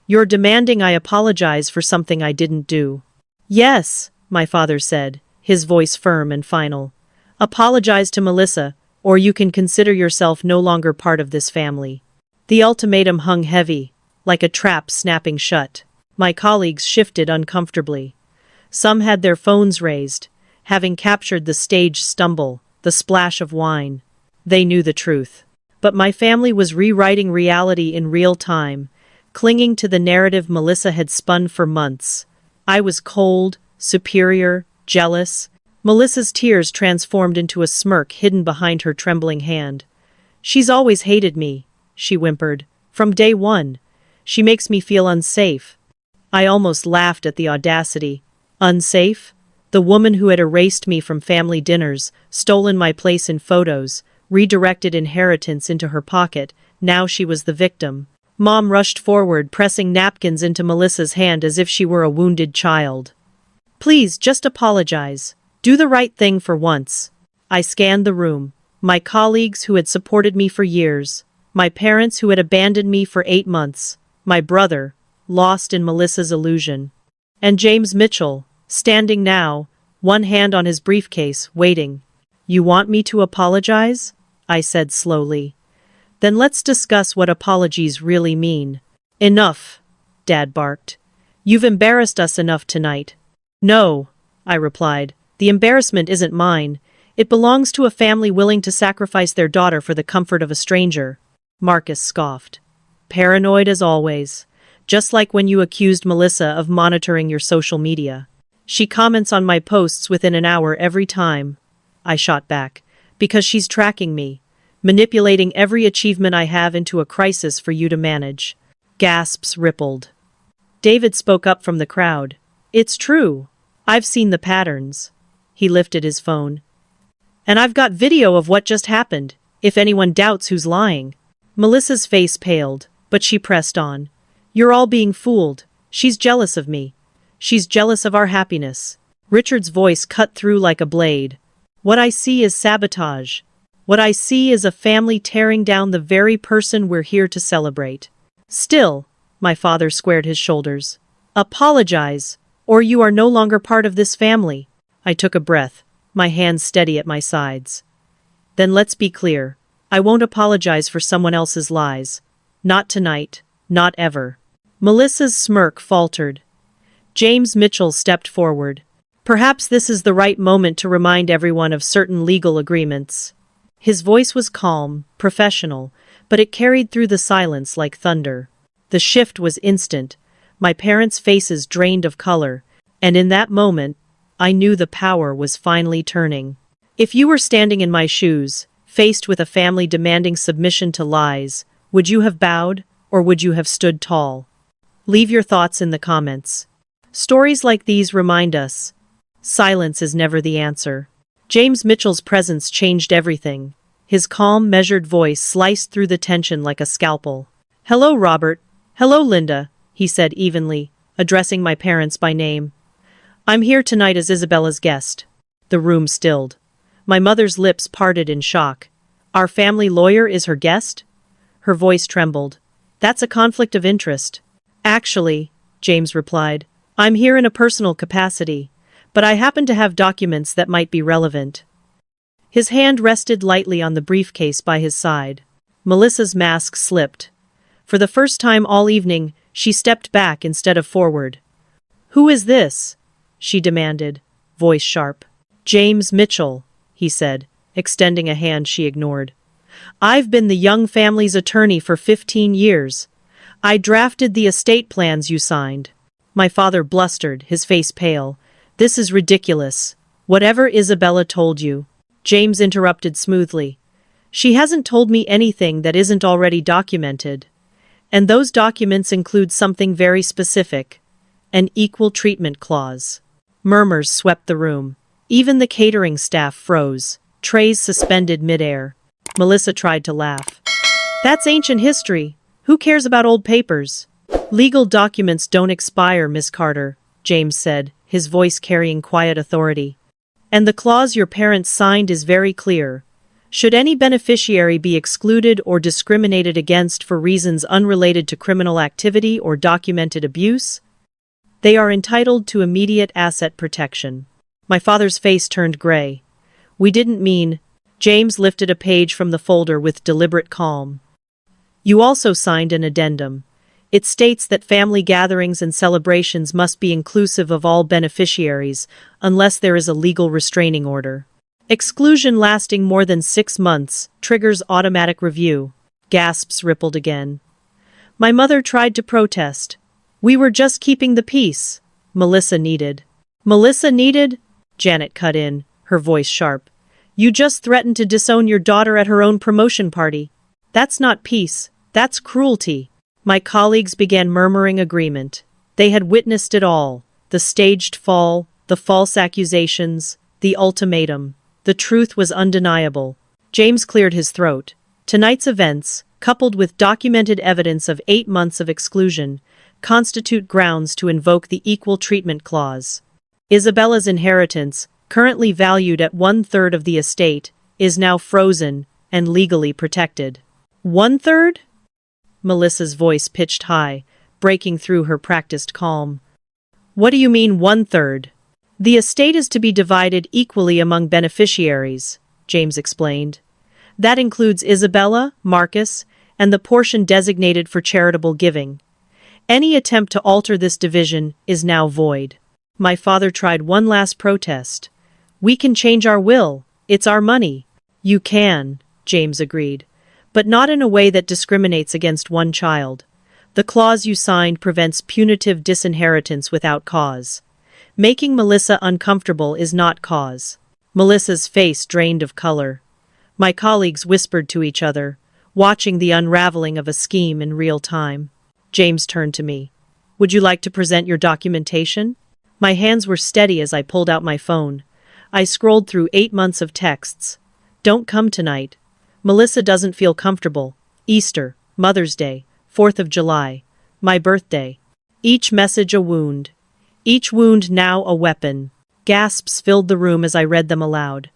You're demanding I apologize for something I didn't do. Yes, my father said, his voice firm and final. Apologize to Melissa, or you can consider yourself no longer part of this family. The ultimatum hung heavy, like a trap snapping shut. My colleagues shifted uncomfortably. Some had their phones raised, having captured the stage stumble, the splash of wine. They knew the truth. But my family was rewriting reality in real time, clinging to the narrative Melissa had spun for months. I was cold, superior, jealous. Melissa's tears transformed into a smirk hidden behind her trembling hand. She's always hated me, she whimpered. From day one. She makes me feel unsafe. I almost laughed at the audacity. Unsafe? The woman who had erased me from family dinners, stolen my place in photos, redirected inheritance into her pocket, now she was the victim. Mom rushed forward, pressing napkins into Melissa's hand as if she were a wounded child. Please, just apologize. Do the right thing for once. I scanned the room. My colleagues who had supported me for years. My parents who had abandoned me for 8 months. My brother, lost in Melissa's illusion. And James Mitchell, standing now, one hand on his briefcase, waiting. You want me to apologize? I said slowly. Then let's discuss what apologies really mean. Enough, Dad barked. You've embarrassed us enough tonight. No, I replied. The embarrassment isn't mine. It belongs to a family willing to sacrifice their daughter for the comfort of a stranger. Marcus scoffed. Paranoid as always. Just like when you accused Melissa of monitoring your social media. She comments on my posts within an hour every time. I shot back. Because she's tracking me. Manipulating every achievement I have into a crisis for you to manage. Gasps rippled. David spoke up from the crowd. It's true. I've seen the patterns. He lifted his phone. And I've got video of what just happened, if anyone doubts who's lying. Melissa's face paled, but she pressed on. You're all being fooled. She's jealous of me. She's jealous of our happiness. Richard's voice cut through like a blade. What I see is sabotage. What I see is a family tearing down the very person we're here to celebrate. Still, my father squared his shoulders. Apologize, or you are no longer part of this family. I took a breath, my hands steady at my sides. Then let's be clear. I won't apologize for someone else's lies. Not tonight, not ever. Melissa's smirk faltered. James Mitchell stepped forward. Perhaps this is the right moment to remind everyone of certain legal agreements. His voice was calm, professional, but it carried through the silence like thunder. The shift was instant. My parents' faces drained of color, and in that moment, I knew the power was finally turning. If you were standing in my shoes, faced with a family demanding submission to lies, would you have bowed, or would you have stood tall? Leave your thoughts in the comments. Stories like these remind us, silence is never the answer. James Mitchell's presence changed everything. His calm, measured voice sliced through the tension like a scalpel. Hello, Robert. Hello, Linda, he said evenly, addressing my parents by name. I'm here tonight as Isabella's guest. The room stilled. My mother's lips parted in shock. Our family lawyer is her guest? Her voice trembled. That's a conflict of interest. Actually, James replied, I'm here in a personal capacity, but I happen to have documents that might be relevant. His hand rested lightly on the briefcase by his side. Melissa's mask slipped. For the first time all evening, she stepped back instead of forward. Who is this? She demanded, voice sharp. James Mitchell, he said, extending a hand she ignored. I've been the young family's attorney for 15 years. I drafted the estate plans you signed. My father blustered, his face pale. This is ridiculous. Whatever Isabella told you. James interrupted smoothly. She hasn't told me anything that isn't already documented. And those documents include something very specific. An equal treatment clause. Murmurs swept the room. Even the catering staff froze, trays suspended midair. Melissa tried to laugh. That's ancient history. Who cares about old papers? Legal documents don't expire, Miss Carter, James said, his voice carrying quiet authority. And the clause your parents signed is very clear. Should any beneficiary be excluded or discriminated against for reasons unrelated to criminal activity or documented abuse, they are entitled to immediate asset protection. My father's face turned gray. We didn't mean... James lifted a page from the folder with deliberate calm. You also signed an addendum. It states that family gatherings and celebrations must be inclusive of all beneficiaries, unless there is a legal restraining order. Exclusion lasting more than 6 months triggers automatic review. Gasps rippled again. My mother tried to protest. We were just keeping the peace. Melissa needed. Melissa needed? Janet cut in, her voice sharp. You just threatened to disown your daughter at her own promotion party. That's not peace, that's cruelty. My colleagues began murmuring agreement. They had witnessed it all. The staged fall, the false accusations, the ultimatum. The truth was undeniable. James cleared his throat. Tonight's events, coupled with documented evidence of 8 months of exclusion, constitute grounds to invoke the Equal Treatment Clause. Isabella's inheritance, currently valued at 1/3 of the estate, is now frozen and legally protected. 1/3? Melissa's voice pitched high, breaking through her practiced calm. What do you mean 1/3? The estate is to be divided equally among beneficiaries, James explained. That includes Isabella, Marcus, and the portion designated for charitable giving. Any attempt to alter this division is now void. My father tried one last protest. We can change our will. It's our money. You can, James agreed, but not in a way that discriminates against one child. The clause you signed prevents punitive disinheritance without cause. Making Melissa uncomfortable is not cause. Melissa's face drained of color. My colleagues whispered to each other, watching the unraveling of a scheme in real time. James turned to me. Would you like to present your documentation? My hands were steady as I pulled out my phone. I scrolled through 8 months of texts. Don't come tonight. Melissa doesn't feel comfortable. Easter, Mother's Day, 4th of July, my birthday. Each message a wound. Each wound now a weapon. Gasps filled the room as I read them aloud.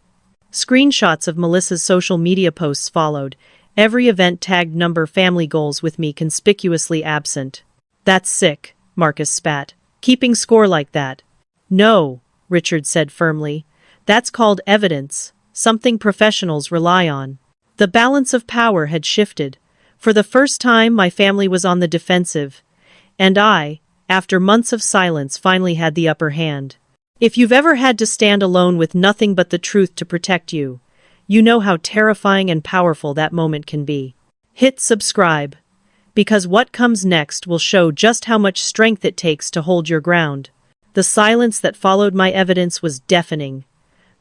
Screenshots of Melissa's social media posts followed, every event tagged number family goals with me conspicuously absent. That's sick, Marcus spat. Keeping score like that. No, Richard said firmly. That's called evidence, something professionals rely on. The balance of power had shifted. For the first time, my family was on the defensive. And I, after months of silence, finally had the upper hand. If you've ever had to stand alone with nothing but the truth to protect you, you know how terrifying and powerful that moment can be. Hit subscribe. Because what comes next will show just how much strength it takes to hold your ground. The silence that followed my evidence was deafening.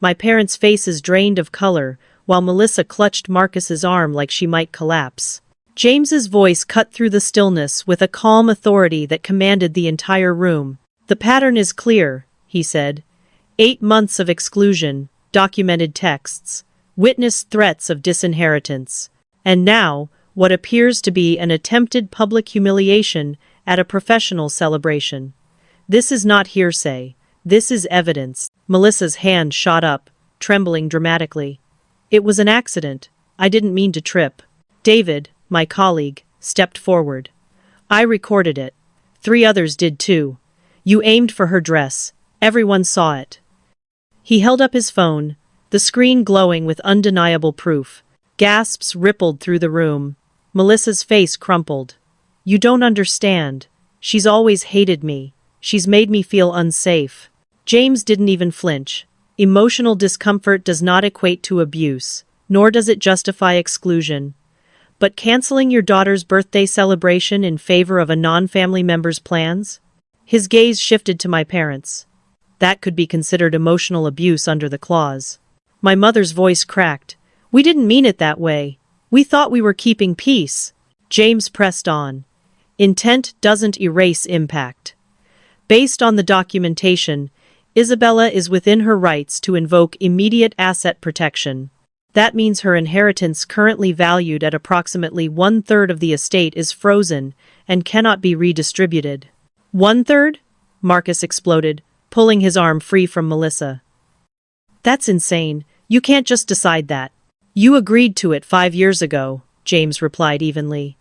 My parents' faces drained of color, while Melissa clutched Marcus's arm like she might collapse. James's voice cut through the stillness with a calm authority that commanded the entire room. The pattern is clear, he said. 8 months of exclusion, documented texts, witnessed threats of disinheritance. And now, what appears to be an attempted public humiliation at a professional celebration. This is not hearsay. This is evidence. Melissa's hand shot up, trembling dramatically. It was an accident. I didn't mean to trip. David, my colleague, stepped forward. I recorded it. 3 others did too. You aimed for her dress. Everyone saw it. He held up his phone, the screen glowing with undeniable proof. Gasps rippled through the room. Melissa's face crumpled. You don't understand. She's always hated me. She's made me feel unsafe. James didn't even flinch. Emotional discomfort does not equate to abuse, nor does it justify exclusion. But canceling your daughter's birthday celebration in favor of a non-family member's plans? His gaze shifted to my parents. That could be considered emotional abuse under the clause. My mother's voice cracked. We didn't mean it that way. We thought we were keeping peace. James pressed on. Intent doesn't erase impact. Based on the documentation, Isabella is within her rights to invoke immediate asset protection. That means her inheritance, currently valued at approximately 1/3 of the estate, is frozen and cannot be redistributed. 1/3? Marcus exploded, pulling his arm free from Melissa. That's insane. You can't just decide that. You agreed to it 5 years ago, James replied evenly.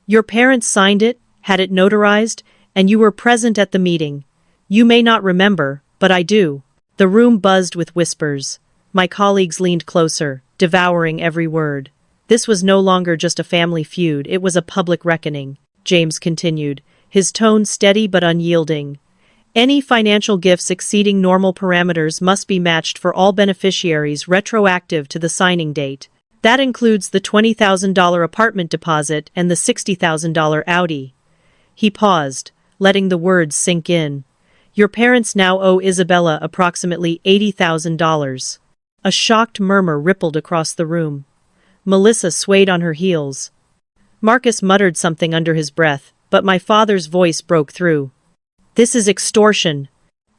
Your parents signed it, had it notarized, and you were present at the meeting. You may not remember, but I do. The room buzzed with whispers. My colleagues leaned closer, devouring every word. This was no longer just a family feud, it was a public reckoning, James continued, his tone steady but unyielding. Any financial gifts exceeding normal parameters must be matched for all beneficiaries retroactive to the signing date. That includes the $20,000 apartment deposit and the $60,000 Audi. He paused, letting the words sink in. Your parents now owe Isabella approximately $80,000. A shocked murmur rippled across the room. Melissa swayed on her heels. Marcus muttered something under his breath, but my father's voice broke through. This is extortion.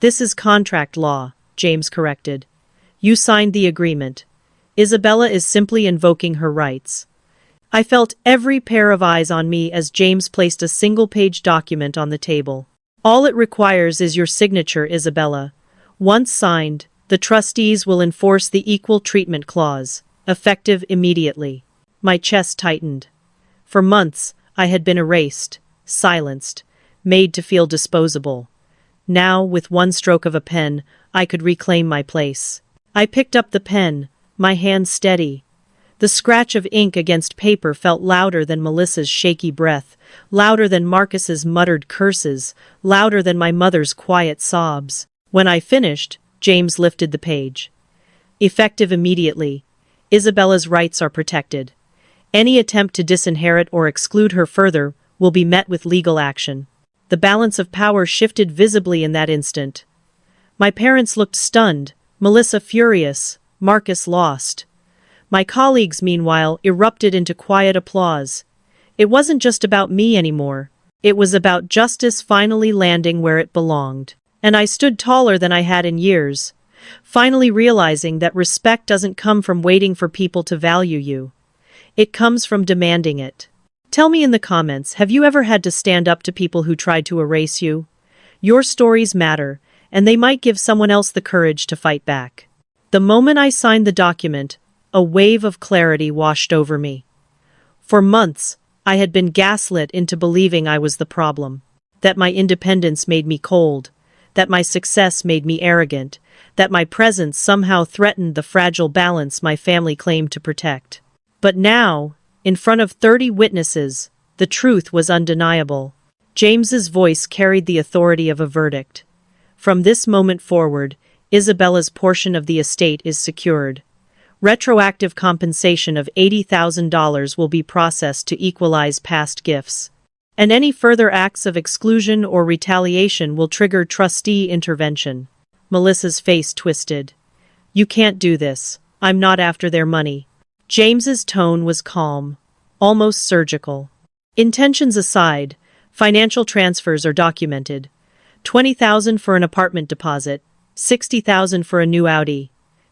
This is contract law, James corrected. You signed the agreement. Isabella is simply invoking her rights. I felt every pair of eyes on me as James placed a single-page document on the table. All it requires is your signature, Isabella. Once signed, the trustees will enforce the Equal Treatment Clause, effective immediately. My chest tightened. For months, I had been erased, silenced, made to feel disposable. Now, with one stroke of a pen, I could reclaim my place. I picked up the pen, my hand steady. The scratch of ink against paper felt louder than Melissa's shaky breath, louder than Marcus's muttered curses, louder than my mother's quiet sobs. When I finished, James lifted the page. Effective immediately. Isabella's rights are protected. Any attempt to disinherit or exclude her further will be met with legal action. The balance of power shifted visibly in that instant. My parents looked stunned, Melissa furious, Marcus lost. My colleagues, meanwhile, erupted into quiet applause. It wasn't just about me anymore. It was about justice finally landing where it belonged. And I stood taller than I had in years, finally realizing that respect doesn't come from waiting for people to value you. It comes from demanding it. Tell me in the comments, have you ever had to stand up to people who tried to erase you? Your stories matter, and they might give someone else the courage to fight back. The moment I signed the document, a wave of clarity washed over me. For months, I had been gaslit into believing I was the problem, that my independence made me cold, that my success made me arrogant, that my presence somehow threatened the fragile balance my family claimed to protect. But now, in front of 30 witnesses, the truth was undeniable. James's voice carried the authority of a verdict. From this moment forward, Isabella's portion of the estate is secured. Retroactive compensation of $80,000 will be processed to equalize past gifts. And any further acts of exclusion or retaliation will trigger trustee intervention. Melissa's face twisted. You can't do this. I'm not after their money. James's tone was calm, almost surgical. Intentions aside, financial transfers are documented. $20,000 for an apartment deposit, $60,000 for a new Audi.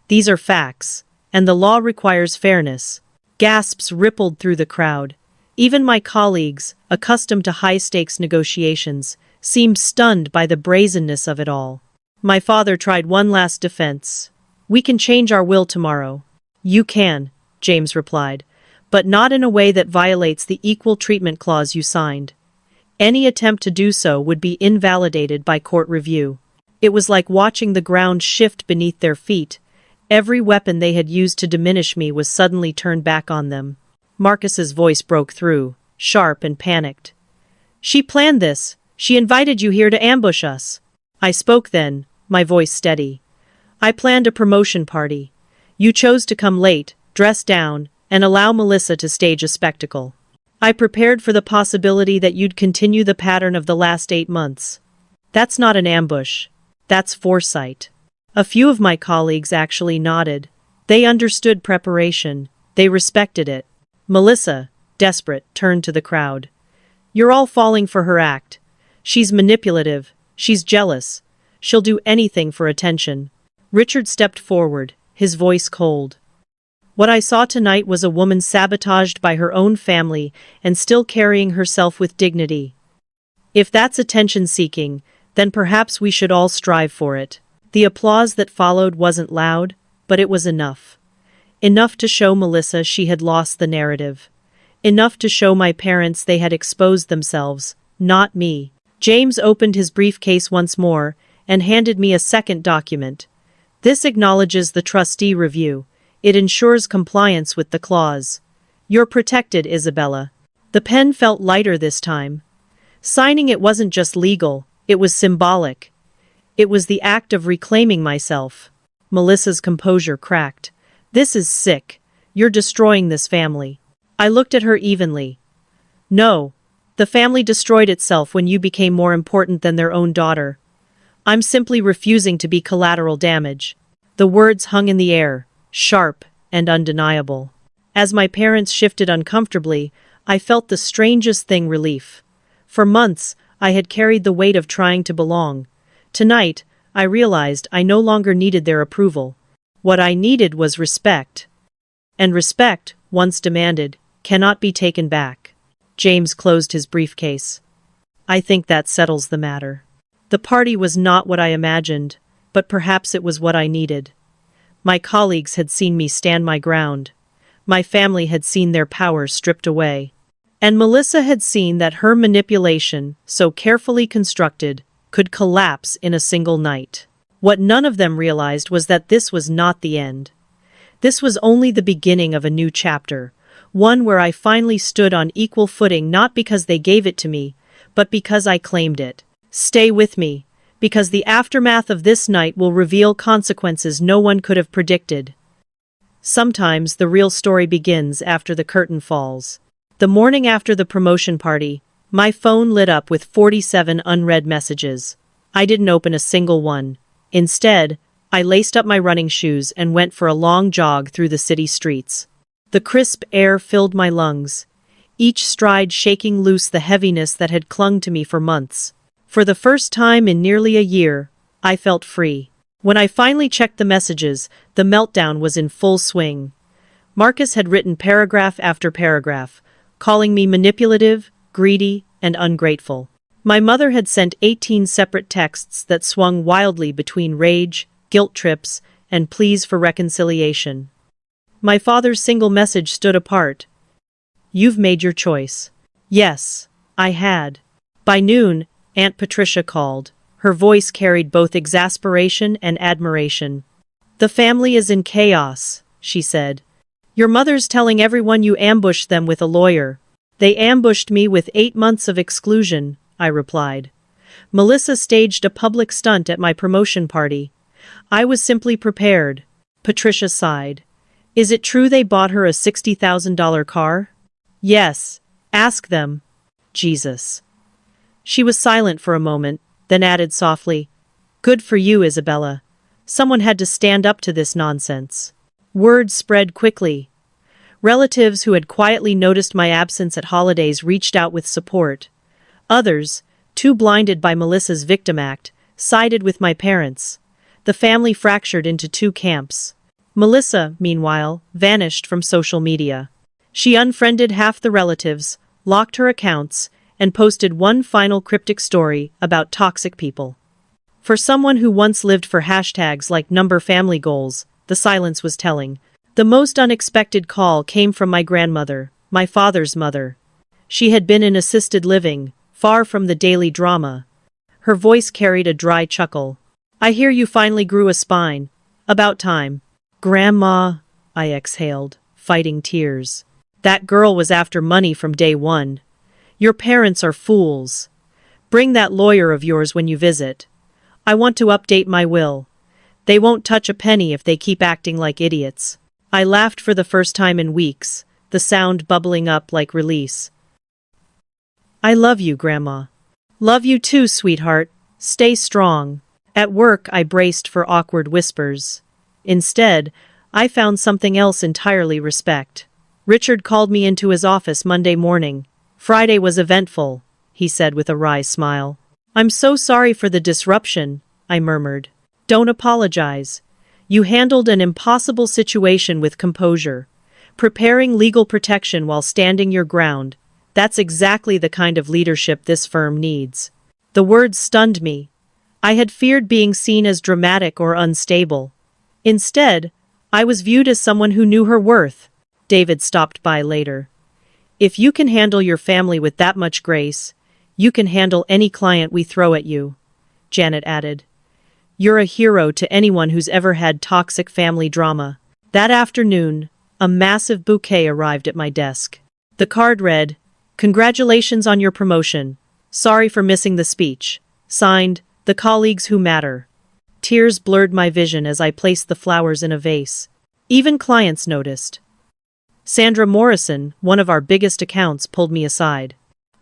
These are facts, and the law requires fairness. Gasps rippled through the crowd. Even my colleagues, accustomed to high-stakes negotiations, seemed stunned by the brazenness of it all. My father tried one last defense. We can change our will tomorrow. You can, James replied, but not in a way that violates the equal treatment clause you signed. Any attempt to do so would be invalidated by court review. It was like watching the ground shift beneath their feet. Every weapon they had used to diminish me was suddenly turned back on them. Marcus's voice broke through, sharp and panicked. "She planned this. She invited you here to ambush us." I spoke then, my voice steady. "I planned a promotion party. You chose to come late, dress down, and allow Melissa to stage a spectacle. I prepared for the possibility that you'd continue the pattern of the last 8 months. That's not an ambush. That's foresight." A few of my colleagues actually nodded. They understood preparation. They respected it. Melissa, desperate, turned to the crowd. "You're all falling for her act. She's manipulative. She's jealous. She'll do anything for attention." Richard stepped forward, his voice cold. "What I saw tonight was a woman sabotaged by her own family and still carrying herself with dignity. If that's attention-seeking, then perhaps we should all strive for it." The applause that followed wasn't loud, but it was enough. Enough to show Melissa she had lost the narrative. Enough to show my parents they had exposed themselves, not me. James opened his briefcase once more and handed me a second document. "This acknowledges the trustee review. It ensures compliance with the clause. You're protected, Isabella." The pen felt lighter this time. Signing it wasn't just legal, it was symbolic. It was the act of reclaiming myself. Melissa's composure cracked. "This is sick. You're destroying this family." I looked at her evenly. "No. The family destroyed itself when you became more important than their own daughter. I'm simply refusing to be collateral damage." The words hung in the air, sharp and undeniable. As my parents shifted uncomfortably, I felt the strangest thing: relief. For months, I had carried the weight of trying to belong. Tonight, I realized I no longer needed their approval. What I needed was respect. And respect, once demanded, cannot be taken back. James closed his briefcase. "I think that settles the matter." The party was not what I imagined, but perhaps it was what I needed. My colleagues had seen me stand my ground. My family had seen their power stripped away. And Melissa had seen that her manipulation, so carefully constructed, could collapse in a single night. What none of them realized was that this was not the end. This was only the beginning of a new chapter, one where I finally stood on equal footing, not because they gave it to me, but because I claimed it. Stay with me, because the aftermath of this night will reveal consequences no one could have predicted. Sometimes the real story begins after the curtain falls. The morning after the promotion party, my phone lit up with 47 unread messages. I didn't open a single one. Instead, I laced up my running shoes and went for a long jog through the city streets. The crisp air filled my lungs, each stride shaking loose the heaviness that had clung to me for months. For the first time in nearly a year, I felt free. When I finally checked the messages, the meltdown was in full swing. Marcus had written paragraph after paragraph, calling me manipulative, greedy, and ungrateful. My mother had sent 18 separate texts that swung wildly between rage, guilt trips, and pleas for reconciliation. My father's single message stood apart. "You've made your choice." Yes, I had. By noon, Aunt Patricia called. Her voice carried both exasperation and admiration. "The family is in chaos," she said. "Your mother's telling everyone you ambushed them with a lawyer." "They ambushed me with 8 months of exclusion," I replied. "Melissa staged a public stunt at my promotion party. I was simply prepared." Patricia sighed. "Is it true they bought her a $60,000 car?" "Yes. Ask them." "Jesus." She was silent for a moment, then added softly, "Good for you, Isabella. Someone had to stand up to this nonsense." Word spread quickly. Relatives who had quietly noticed my absence at holidays reached out with support. Others, too blinded by Melissa's victim act, sided with my parents. The family fractured into 2 camps. Melissa, meanwhile, vanished from social media. She unfriended half the relatives, locked her accounts, and posted one final cryptic story about toxic people. For someone who once lived for hashtags like number family goals, the silence was telling. The most unexpected call came from my grandmother, my father's mother. She had been in assisted living, far from the daily drama. Her voice carried a dry chuckle. "I hear you finally grew a spine. About time." "Grandma," I exhaled, fighting tears. "That girl was after money from day one. Your parents are fools. Bring that lawyer of yours when you visit. I want to update my will. They won't touch a penny if they keep acting like idiots." I laughed for the first time in weeks, the sound bubbling up like release. "I love you, Grandma." "Love you too, sweetheart. Stay strong." At work, I braced for awkward whispers. Instead, I found something else entirely respect. Richard called me into his office Monday morning. "Friday was eventful," he said with a wry smile. "I'm so sorry for the disruption," I murmured. "Don't apologize. You handled an impossible situation with composure. Preparing legal protection while standing your ground. That's exactly the kind of leadership this firm needs." The words stunned me. I had feared being seen as dramatic or unstable. Instead, I was viewed as someone who knew her worth. David stopped by later. "If you can handle your family with that much grace, you can handle any client we throw at you," Janet added. "You're a hero to anyone who's ever had toxic family drama." That afternoon, a massive bouquet arrived at my desk. The card read, "Congratulations on your promotion. Sorry for missing the speech. Signed, The Colleagues Who Matter." Tears blurred my vision as I placed the flowers in a vase. Even clients noticed. Sandra Morrison, one of our biggest accounts, pulled me aside.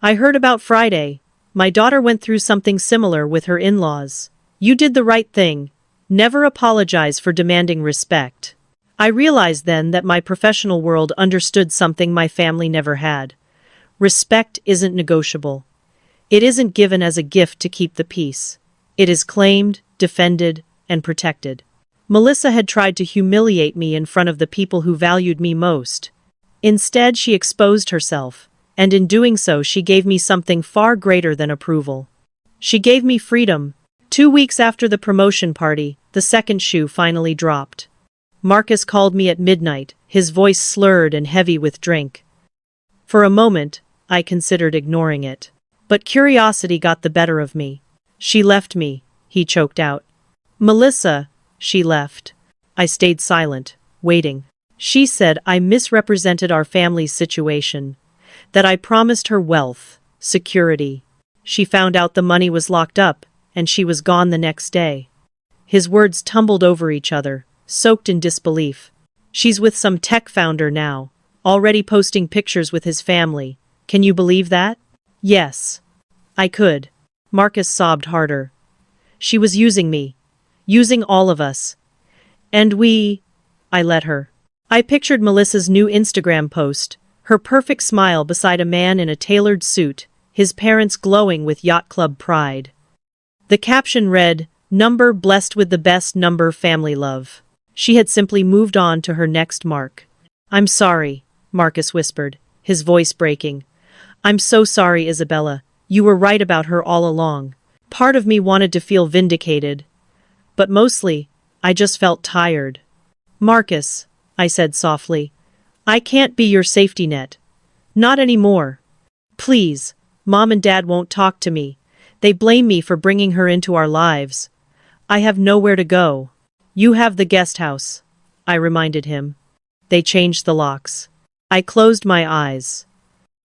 "I heard about Friday. My daughter went through something similar with her in-laws. You did the right thing. Never apologize for demanding respect." I realized then that my professional world understood something my family never had. Respect isn't negotiable. It isn't given as a gift to keep the peace. It is claimed, defended, and protected. Melissa had tried to humiliate me in front of the people who valued me most. Instead, she exposed herself, and in doing so she gave me something far greater than approval. She gave me freedom. 2 weeks after the promotion party, the second shoe finally dropped. Marcus called me at midnight, his voice slurred and heavy with drink. For a moment, I considered ignoring it. But curiosity got the better of me. "She left me," he choked out. "Melissa, she left." I stayed silent, waiting. "She said I misrepresented our family's situation, that I promised her wealth, security. She found out the money was locked up, and she was gone the next day." His words tumbled over each other, soaked in disbelief. "She's with some tech founder now, already posting pictures with his family. Can you believe that?" "Yes. I could." Marcus sobbed harder. "She was using me. Using all of us. And I let her." I pictured Melissa's new Instagram post, her perfect smile beside a man in a tailored suit, his parents glowing with yacht club pride. The caption read, "Number blessed with the best number family love." She had simply moved on to her next mark. "I'm sorry," Marcus whispered, his voice breaking. "I'm so sorry, Isabella. You were right about her all along." Part of me wanted to feel vindicated. But mostly, I just felt tired. "Marcus," I said softly, "I can't be your safety net. Not anymore. Please, Mom and Dad won't talk to me. They blame me for bringing her into our lives. I have nowhere to go." "You have the guest house," I reminded him. They changed the locks. I closed my eyes.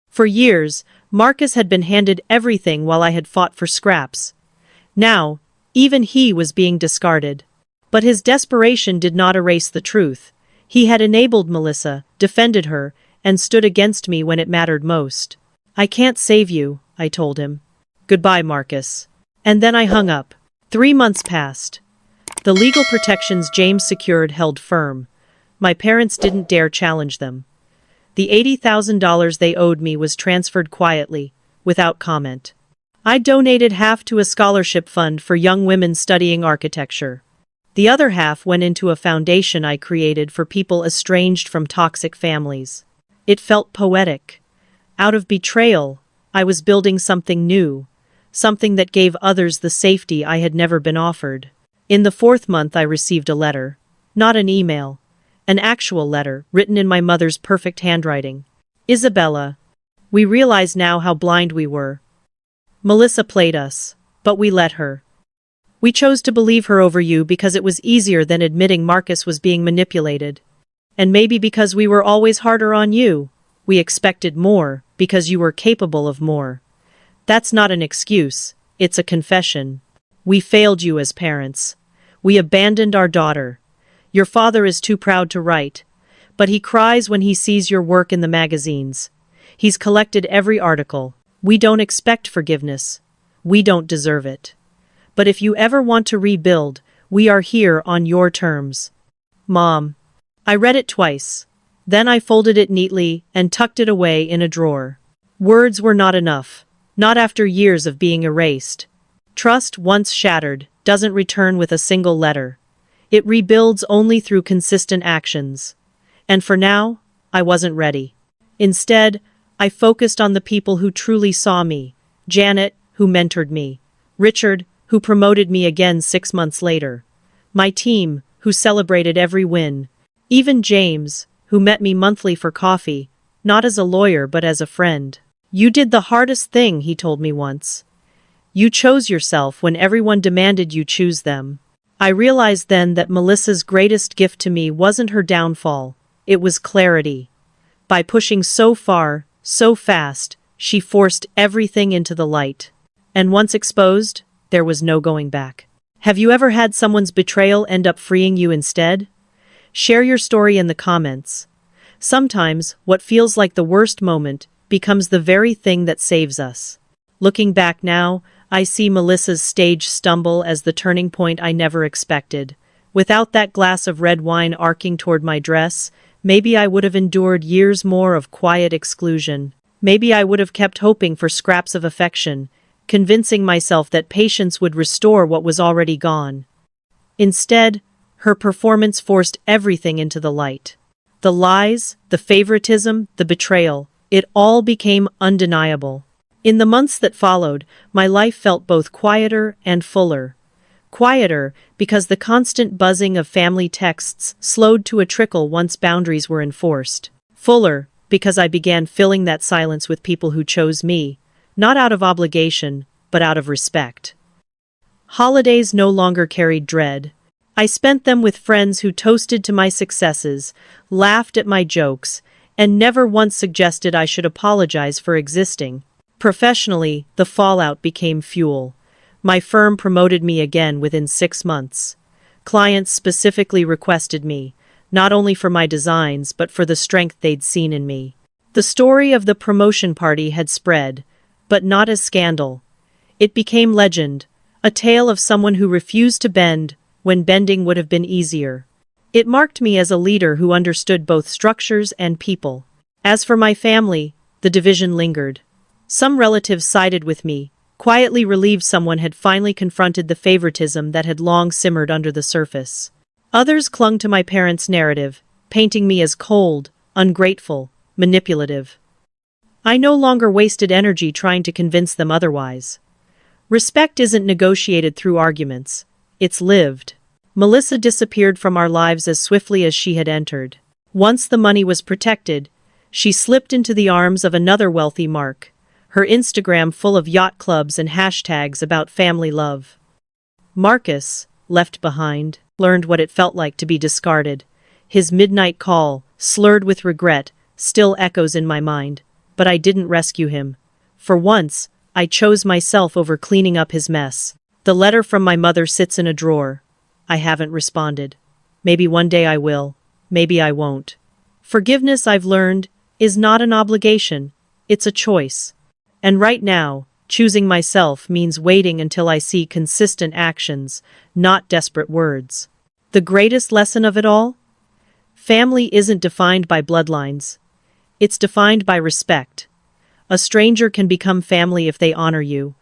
For years, Marcus had been handed everything while I had fought for scraps. Now, even he was being discarded. But his desperation did not erase the truth. He had enabled Melissa, defended her, and stood against me when it mattered most. "I can't save you," I told him. "Goodbye, Marcus." And then I hung up. 3 months passed. The legal protections James secured held firm. My parents didn't dare challenge them. The $80,000 they owed me was transferred quietly, without comment. I donated half to a scholarship fund for young women studying architecture. The other half went into a foundation I created for people estranged from toxic families. It felt poetic. Out of betrayal, I was building something new, something that gave others the safety I had never been offered. In the 4th month I received a letter. Not an email. An actual letter, written in my mother's perfect handwriting. Isabella. We realize now how blind we were. Melissa played us, but we let her. We chose to believe her over you because it was easier than admitting Marcus was being manipulated. And maybe because we were always harder on you. We expected more, because you were capable of more. That's not an excuse, it's a confession. We failed you as parents. We abandoned our daughter. Your father is too proud to write, but he cries when he sees your work in the magazines. He's collected every article. We don't expect forgiveness. We don't deserve it. But if you ever want to rebuild, we are here on your terms. Mom. I read it twice. Then I folded it neatly and tucked it away in a drawer. Words were not enough. Not after years of being erased. Trust, once shattered, doesn't return with a single letter. It rebuilds only through consistent actions. And for now, I wasn't ready. Instead, I focused on the people who truly saw me. Janet, who mentored me. Richard, who promoted me again 6 months later. My team, who celebrated every win. Even James, who met me monthly for coffee, not as a lawyer but as a friend. You did the hardest thing, he told me once. You chose yourself when everyone demanded you choose them. I realized then that Melissa's greatest gift to me wasn't her downfall, it was clarity. By pushing so far, so fast, she forced everything into the light. And once exposed, there was no going back. Have you ever had someone's betrayal end up freeing you instead? Share your story in the comments. Sometimes, what feels like the worst moment becomes the very thing that saves us. Looking back now, I see Melissa's stage stumble as the turning point I never expected. Without that glass of red wine arcing toward my dress, maybe I would have endured years more of quiet exclusion. Maybe I would have kept hoping for scraps of affection, convincing myself that patience would restore what was already gone. Instead, her performance forced everything into the light. The lies, the favoritism, the betrayal, it all became undeniable. In the months that followed, my life felt both quieter and fuller. Quieter, because the constant buzzing of family texts slowed to a trickle once boundaries were enforced. Fuller, because I began filling that silence with people who chose me, not out of obligation, but out of respect. Holidays no longer carried dread. I spent them with friends who toasted to my successes, laughed at my jokes, and never once suggested I should apologize for existing. Professionally, the fallout became fuel. My firm promoted me again within 6 months. Clients specifically requested me, not only for my designs but for the strength they'd seen in me. The story of the promotion party had spread, but not as scandal. It became legend, a tale of someone who refused to bend when bending would have been easier. It marked me as a leader who understood both structures and people. As for my family, the division lingered. Some relatives sided with me, quietly relieved someone had finally confronted the favoritism that had long simmered under the surface. Others clung to my parents' narrative, painting me as cold, ungrateful, manipulative. I no longer wasted energy trying to convince them otherwise. Respect isn't negotiated through arguments, it's lived. Melissa disappeared from our lives as swiftly as she had entered. Once the money was protected, she slipped into the arms of another wealthy Mark, her Instagram full of yacht clubs and hashtags about family love. Marcus, left behind, learned what it felt like to be discarded. His midnight call, slurred with regret, still echoes in my mind, but I didn't rescue him. For once, I chose myself over cleaning up his mess. The letter from my mother sits in a drawer. I haven't responded. Maybe one day I will, maybe I won't. Forgiveness, I've learned, is not an obligation, it's a choice. And right now, choosing myself means waiting until I see consistent actions, not desperate words. The greatest lesson of it all? Family isn't defined by bloodlines. It's defined by respect. A stranger can become family if they honor you.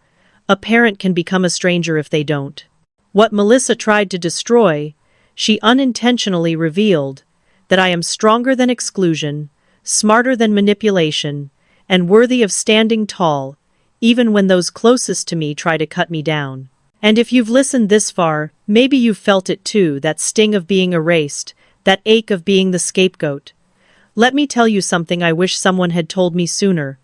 A parent can become a stranger if they don't. What Melissa tried to destroy, she unintentionally revealed, that I am stronger than exclusion, smarter than manipulation, and worthy of standing tall, even when those closest to me try to cut me down. And if you've listened this far, maybe you've felt it too, that sting of being erased, that ache of being the scapegoat. Let me tell you something I wish someone had told me sooner.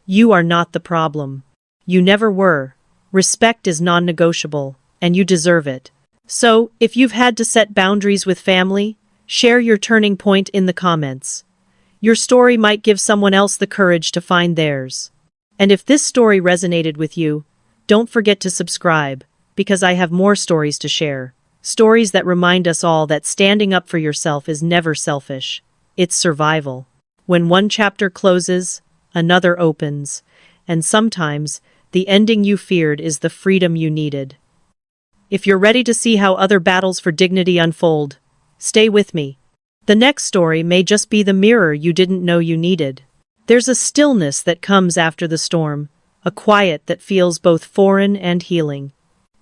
You are not the problem. You never were. Respect is non-negotiable, and you deserve it. So, if you've had to set boundaries with family, share your turning point in the comments. Your story might give someone else the courage to find theirs. And if this story resonated with you, don't forget to subscribe, because I have more stories to share. Stories that remind us all that standing up for yourself is never selfish. It's survival. When one chapter closes, another opens. And sometimes, the ending you feared is the freedom you needed. If you're ready to see how other battles for dignity unfold, stay with me. The next story may just be the mirror you didn't know you needed. There's a stillness that comes after the storm, a quiet that feels both foreign and healing.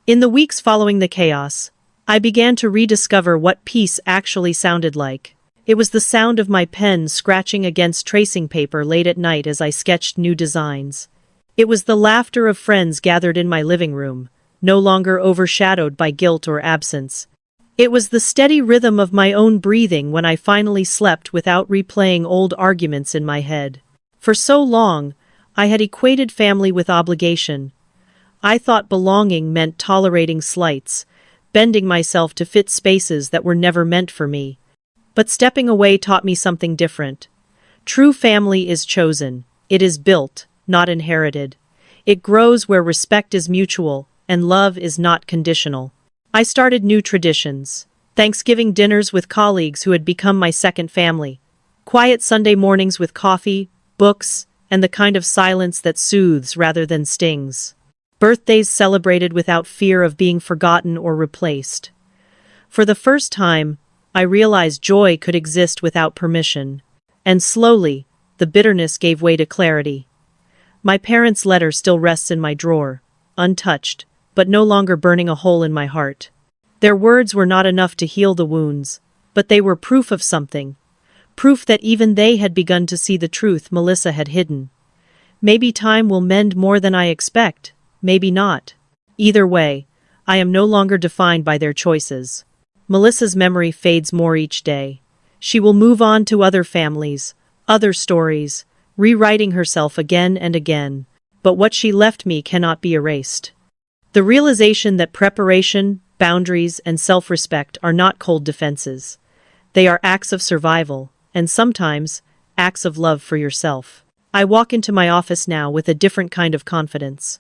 In the weeks following the chaos, I began to rediscover what peace actually sounded like. It was the sound of my pen scratching against tracing paper late at night as I sketched new designs. It was the laughter of friends gathered in my living room, no longer overshadowed by guilt or absence. It was the steady rhythm of my own breathing when I finally slept without replaying old arguments in my head. For so long, I had equated family with obligation. I thought belonging meant tolerating slights, bending myself to fit spaces that were never meant for me. But stepping away taught me something different. True family is chosen. It is built, not inherited. It grows where respect is mutual, and love is not conditional. I started new traditions. Thanksgiving dinners with colleagues who had become my second family. Quiet Sunday mornings with coffee, books, and the kind of silence that soothes rather than stings. Birthdays celebrated without fear of being forgotten or replaced. For the first time, I realized joy could exist without permission. And slowly, the bitterness gave way to clarity. My parents' letter still rests in my drawer, untouched, but no longer burning a hole in my heart. Their words were not enough to heal the wounds, but they were proof of something. Proof that even they had begun to see the truth Melissa had hidden. Maybe time will mend more than I expect, maybe not. Either way, I am no longer defined by their choices. Melissa's memory fades more each day. She will move on to other families, other stories, rewriting herself again and again. But what she left me cannot be erased. The realization that preparation, boundaries, and self-respect are not cold defenses. They are acts of survival, and sometimes, acts of love for yourself. I walk into my office now with a different kind of confidence.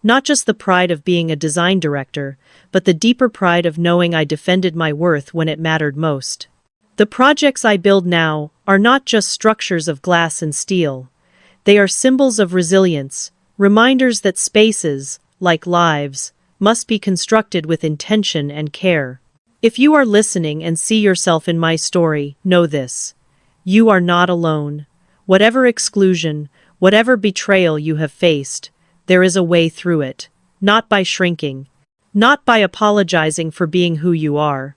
Not just the pride of being a design director, but the deeper pride of knowing I defended my worth when it mattered most. The projects I build now are not just structures of glass and steel. They are symbols of resilience, reminders that spaces, like lives, must be constructed with intention and care. If you are listening and see yourself in my story, know this. You are not alone. Whatever exclusion, whatever betrayal you have faced, there is a way through it. Not by shrinking. Not by apologizing for being who you are.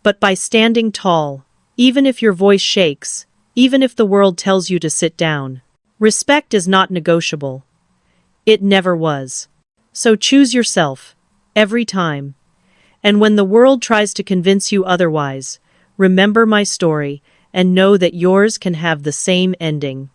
But by standing tall, even if your voice shakes, even if the world tells you to sit down. Respect is not negotiable. It never was. So choose yourself, every time. And when the world tries to convince you otherwise, remember my story and know that yours can have the same ending.